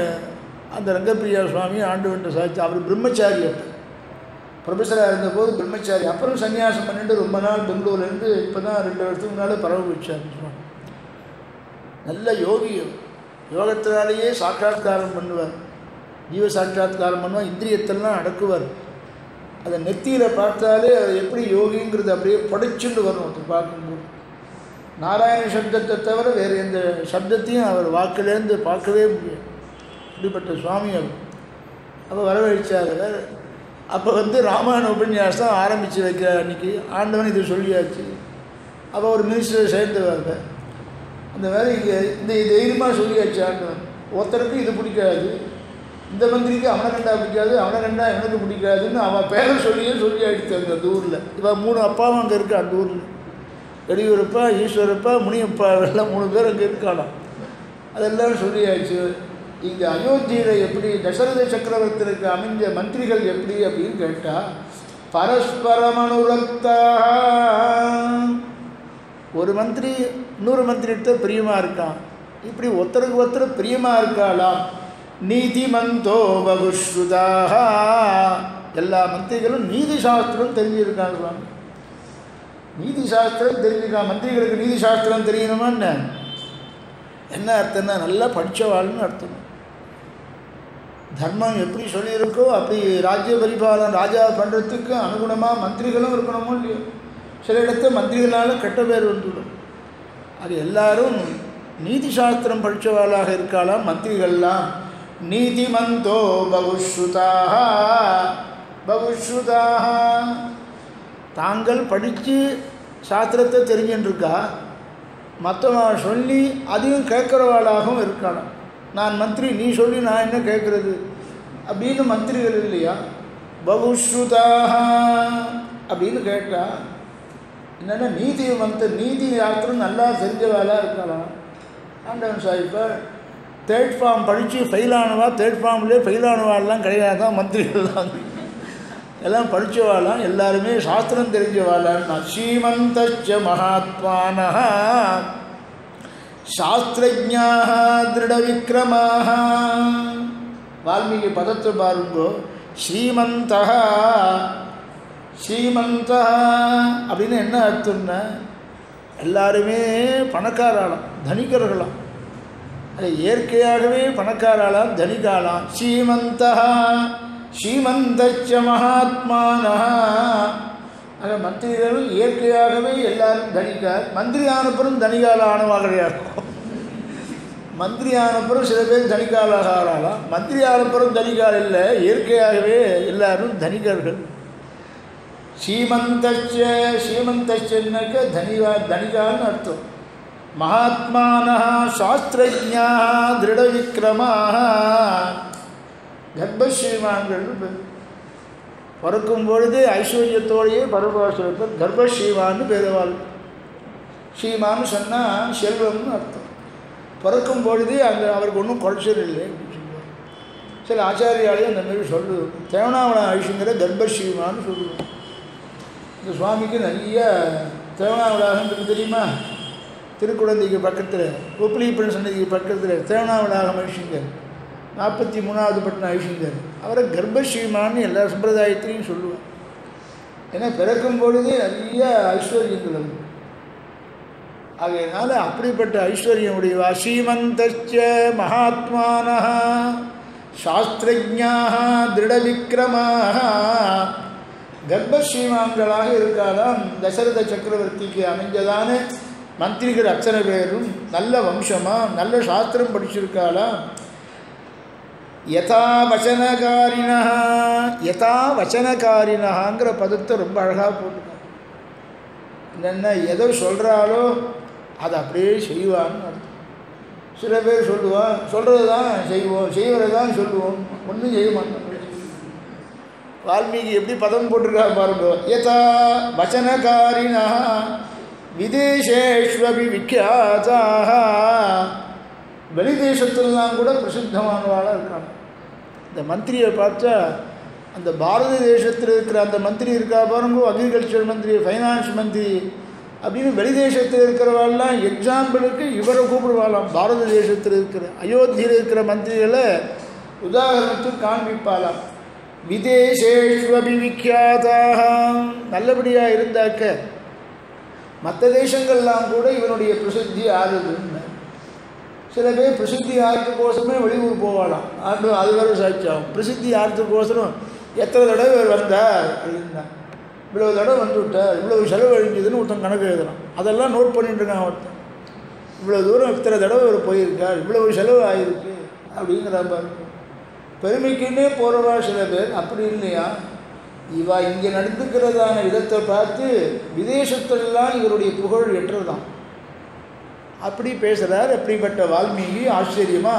அந்த ரங்கப்பிரியா சுவாமி ஆண்டவன்ட்ட சாதிச்சு. அவர் பிரம்மச்சாரி, அப்போ ப்ரொஃபஸராக இருந்தபோது பிரம்மச்சாரி. அப்புறம் சன்னியாசம் பண்ணிட்டு ரொம்ப நாள் பெங்களூர்லேருந்து இப்போ தான் 2 வருஷத்துக்கு முன்னால் பரவ வச்சார். நல்ல யோகி, யோகத்தினாலேயே சாட்சாத்காரம் பண்ணுவார், ஜீவ சாட்சாத்காரம் பண்ணுவார், இந்திரியத்தெல்லாம் அடக்குவார். அதை நெத்தியில் பார்த்தாலே அது எப்படி யோகிங்கிறது அப்படியே படைச்சுண்டு வரும். அதை பார்க்கும்போது நாராயண சப்தத்தை தவிர வேறு எந்த சப்தத்தையும் அவர் வாக்கிலேருந்து பார்க்கவே முடியாது. இப்படிப்பட்ட சுவாமி அவர். அப்போ வரவழைச்சார். அப்போ ராமாயண உபன்யாசம் ஆரம்பித்து வைக்கிற அன்றைக்கி ஆண்டவன் இது சொல்லியாச்சு. அப்போ ஒரு மினிஸ்டர் சேர்ந்துவாங்க. அந்த மாதிரி இங்கே இந்த தைரியமாக சொல்லியாச்சு ஆண்டவன். ஒருத்தருக்கு இது பிடிக்காது, இந்த மந்திரிக்கு அவனை கண்டா பிடிக்காது, அவனை கண்டா எனக்கு பிடிக்காதுன்னு அவன் பேரை சொல்லி ஆகிடுத்தாங்க அந்த ஊரில். இப்போ 3 அப்பாவும் அங்கே இருக்கா அந்த ஊரில். எடியூரப்பா, ஈஸ்வரப்பா, முனியப்பா எல்லாம் 3 பேர் அங்கே இருக்காளாம். அதெல்லாம் சொல்லியாச்சு. இங்கே அயோத்தியில் எப்படி தசரத சக்கரவர்த்திக்கு அமைஞ்ச மந்திரிகள் எப்படி அப்படின்னு கேட்டால், பரஸ்பரமனுரக்தா, ஒரு மந்திரி இன்னொரு மந்திரிகிட்ட பிரியமாக இருக்கான். இப்படி ஒருத்தருக்கு ஒருத்தர் பிரியமாக இருக்காளாம். நீதிமந்தோ பகுஸ்ருதாக, எல்லா மந்திரிகளும் நீதி சாஸ்திரம் தெரிஞ்சிருக்காங்க. நீதி சாஸ்திரம் தெரிஞ்சுக்கான். மந்திரிகளுக்கு நீதி சாஸ்திரம் தெரியணுமா என்ன அர்த்தம்னா நல்லா படித்தவாள்னு அர்த்தம். தர்மம் எப்படி சொல்லியிருக்கோ அப்படி ராஜ்ய பரிபாலனம் ராஜா பண்ணுறதுக்கு அனுகுணமாக மந்திரிகளும் இருக்கணுமோ இல்லையோ. சில இடத்துல மந்திரிகளால் கெட்ட பேர் வந்துவிடும். அது எல்லாரும் நீதி சாஸ்திரம் படித்தவாளாக இருக்காளாம் மந்திரிகள்லாம். நீதிமந்தோ பகுஸ்ருதாக, பகுஸ்ருதாக தாங்கள் படித்து சாஸ்திரத்தை தெரிஞ்சுட்டுருக்கா, மற்றவன் சொல்லி அதையும் கேட்குறவாளாகவும் இருக்காளாம். நான் மந்திரி, நீ சொல்லி நான் என்ன கேட்குறது அப்படின்னு மந்திரிகள் இல்லையா. பகுஸ்ருதாக அப்படின்னு கேட்டால் என்னென்னா நீதி யாத்திரம் நல்லா தெரிஞ்சவாளாக இருக்கலாம். ஆண்டவன் சாதிப்பார். தேர்ட் ஃபார்ம் படித்து ஃபெயிலானவா, தேர்ட் ஃபார்ம்லேயே ஃபெயிலானவாள்லாம் கிடையாதான் மந்திரிகள்லாம். எல்லாம் படித்தவாளாம், எல்லாருமே சாஸ்திரம் தெரிஞ்சவாளான்னா. ஸ்ரீமந்தச்ச மகாத்மானः சாஸ்திரஜ்ஞாः திருடவிக்ரமாः. வால்மீகி பதத்தை பாருங்கோ. ஸ்ரீமந்தः, ஸ்ரீமந்தः அப்படின்னு என்ன அர்த்தம்னா எல்லாருமே பணக்காராளாம், தனிகர்களாம். அது இயற்கையாகவே பணக்காராளாம், தனிகாலாம். ஸ்ரீமந்தः ஸ்ரீமந்தச்ச மகாத்மானः ஆக மந்திரிகள் இயற்கையாகவே எல்லாரும் தனிக்கார். மந்திரி ஆனப்புறம் தனிகால ஆனவாக இருக்கும். மந்திரி ஆனப்புறம் சில பேர் தனிக்காலாக ஆகலாம். மந்திரி ஆனப்புறம் தனிகால் இல்லை, இயற்கையாகவே எல்லாரும் தனிகர்கள். சீமந்தச்சன்னாக்க தனிகால்னு அர்த்தம். மகாத்மானः சாஸ்திரஜ்ஞாः திருடவிக்ரமாः கர்ப்பஸ்ரீமான்கள் பிறக்கும் பொழுது ஐஸ்வர்யத்தோடையே பரபாசுரப்பர் கர்ப்பஸ்ரீமான்னு பேருவாள். ஸ்ரீமான்னு சொன்னால் செல்வம்னு அர்த்தம். பிறக்கும் பொழுது அங்கே அவருக்கு ஒன்றும் குறைச்சல் இல்லை அப்படின்னு சொல்லுவார். சில ஆச்சாரியாலையும் அந்த மாதிரி சொல்லுவோம். தேவனாவளம் ஆயுஷங்கிற கர்ப்பஸ்ரீமான்னு சொல்லுவோம். இந்த சுவாமிக்கு நிறைய தேவனாவளாகம் தெரியுமா? திருக்குழந்தைக்கு பக்கத்தில் உப்பிலிப்பன் சன்னதிக்கு பக்கத்தில் தேவனாவளாகம் ஐஷிங்கர் 43வது பட்டின ஐஷிங்கர். அவரை கர்ப்பஸ்ரீமான்னு எல்லா சம்பிரதாயத்திலையும் சொல்லுவோம். ஏன்னா பிறக்கும் பொழுதே நிறைய ஐஸ்வர்யங்கள் அது. ஆகையினால அப்படிப்பட்ட ஐஸ்வர்யம் உடையவா. ஸ்ரீமந்தச்ச மகாத்மானः சாஸ்திரஜ்ஞாः திருடவிக்ரமாः கர்ப்பஸ்ரீமான்களாக இருக்காலாம். தசரத சக்கரவர்த்திக்கு அமைஞ்சதான மந்திரிகள் அத்தனை பேரும் நல்ல வம்சமாக நல்ல சாஸ்திரம் படிச்சிருக்காளாம். யதா வச்சனகாரினங்கிற பதத்தை ரொம்ப அழகாக போட்டுருக்காங்க. என்னென்ன எதோ சொல்கிறாலோ அதை அப்படியே செய்வான்னு அர்த்தம். சில பேர் சொல்கிறது தான் செய்வோம், செய்வதை தான் சொல்லுவோம், ஒன்றும் செய்ய மாட்டோம். வால்மீகி எப்படி பதம் போட்டிருக்கா பாருங்க. யதா வச்சனகாரினா விதேசேஷ்வபி விக்யாதாக வெளிதேசத்துலாம் கூட பிரசித்தமானவாளாக இருக்காங்க. இந்த மந்திரியை பார்த்தா அந்த பாரத தேசத்தில் இருக்கிற அந்த மந்திரி இருக்கா பாருங்க, அக்ரிகல்ச்சர் மந்திரி, ஃபைனான்ஸ் மந்திரி அப்படின்னு வெளிதேசத்தில் இருக்கிறவாள்லாம் எக்ஸாம்பிளுக்கு இவரை கூப்பிடுவாளாம். பாரத தேசத்தில் இருக்கிற அயோத்தியில் இருக்கிற மந்திரிகளை உதாரணத்துக்கு காண்பிப்பாளாம். விதேசேஷ்வபி விக்யாதாக நல்லபடியாக இருந்தாக்க மற்ற தேசங்கள்லாம் கூட இவனுடைய பிரசித்தி ஆறுதுன்னு. சில பேர் பிரசித்தி ஆகிறதுக்கோசமே வெளியூர் போவாளாம். அது வேறு சாட்சியாகும். பிரசித்தி ஆகிறதுக்கோசரம் எத்தனை தடவை இவர் வந்தார் அப்படின்னா, இவ்வளவு தடவை வந்து விட்டார், இவ்வளவு செலவு அழிஞ்சதுன்னு ஒருத்தன் கணக்கு எழுதுறான். அதெல்லாம் நோட் பண்ணிட்டு இருக்கான் ஒருத்தன். இவ்வளோ தூரம் இத்தனை தடவை இவர் போயிருக்கார், இவ்வளவு செலவு ஆகிருக்கு அப்படிங்கிற பாருங்க. பெருமைக்குன்னே போகிறவா சில பேர். அப்படி இல்லையா, இவா இங்கே நடந்துக்கிறதான விதத்தை பார்த்து விதேசத்திலெல்லாம் இவருடைய புகழ் எட்டுறதான். அப்படி பேசுகிறார். அப்படிப்பட்ட வால்மீகி ஆச்சரியமா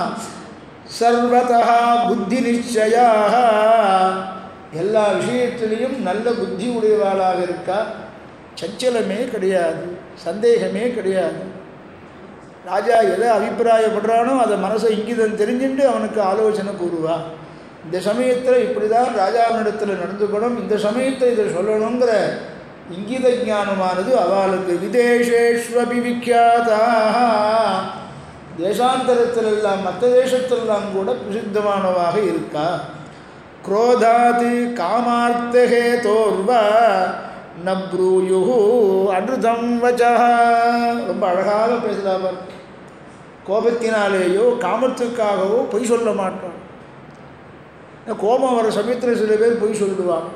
சர்வதா புத்தி நிச்சயாக எல்லா விஷயத்திலையும் நல்ல புத்தி உடையவாளாக இருக்கா. சஞ்சலமே கிடையாது, சந்தேகமே கிடையாது. ராஜா எதை அபிப்பிராயப்படுறானோ அதை மனசை இங்கிதம் தெரிஞ்சுட்டு அவனுக்கு ஆலோசனை கூறுவா. இந்த சமயத்தில் இப்படி தான் ராஜாவினிடத்தில் நடந்துக்கணும், இந்த சமயத்தில் இதை சொல்லணுங்கிற இங்கித ஞானமானது அவளுக்கு. விதேசேஷ்வபி விக்யாதாக தேசாந்தரத்திலெல்லாம் மற்ற தேசத்திலெல்லாம் கூட பிரசித்தமானவாக இருக்கா. குரோதாது காமார்த்தகே தோர்வா நப்ரூயு அனுதம் வச்சா ரொம்ப அழகாக பேசுகிறார். கோபத்தினாலேயோ காமத்துக்காகவோ பொய் சொல்ல மாட்டோம். கோபம் வர சமயத்தில் சில பேர் பொய் சொல்லிடுவாங்க,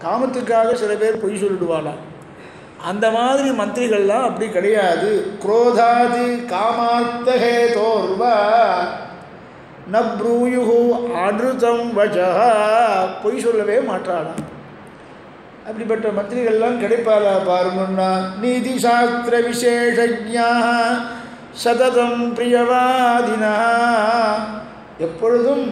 காமத்துக்காக சில பேர் பொய் சொல்லிடுவாளாம். அந்த மாதிரி மந்திரிகள்லாம் அப்படி கிடையாது. குரோதாதி காமார்த்தகே தோர்வா நப்ரூயு அனுதம் வச்சா பொய் சொல்லவே மாட்டாளாம். அப்படிப்பட்ட மந்திரிகள்லாம் கிடைப்பாளா பாருங்கன்னா. நீதி சாஸ்திர விசேஷஜ்ஞா சததம் பிரியவாதினா எப்பொழுதும்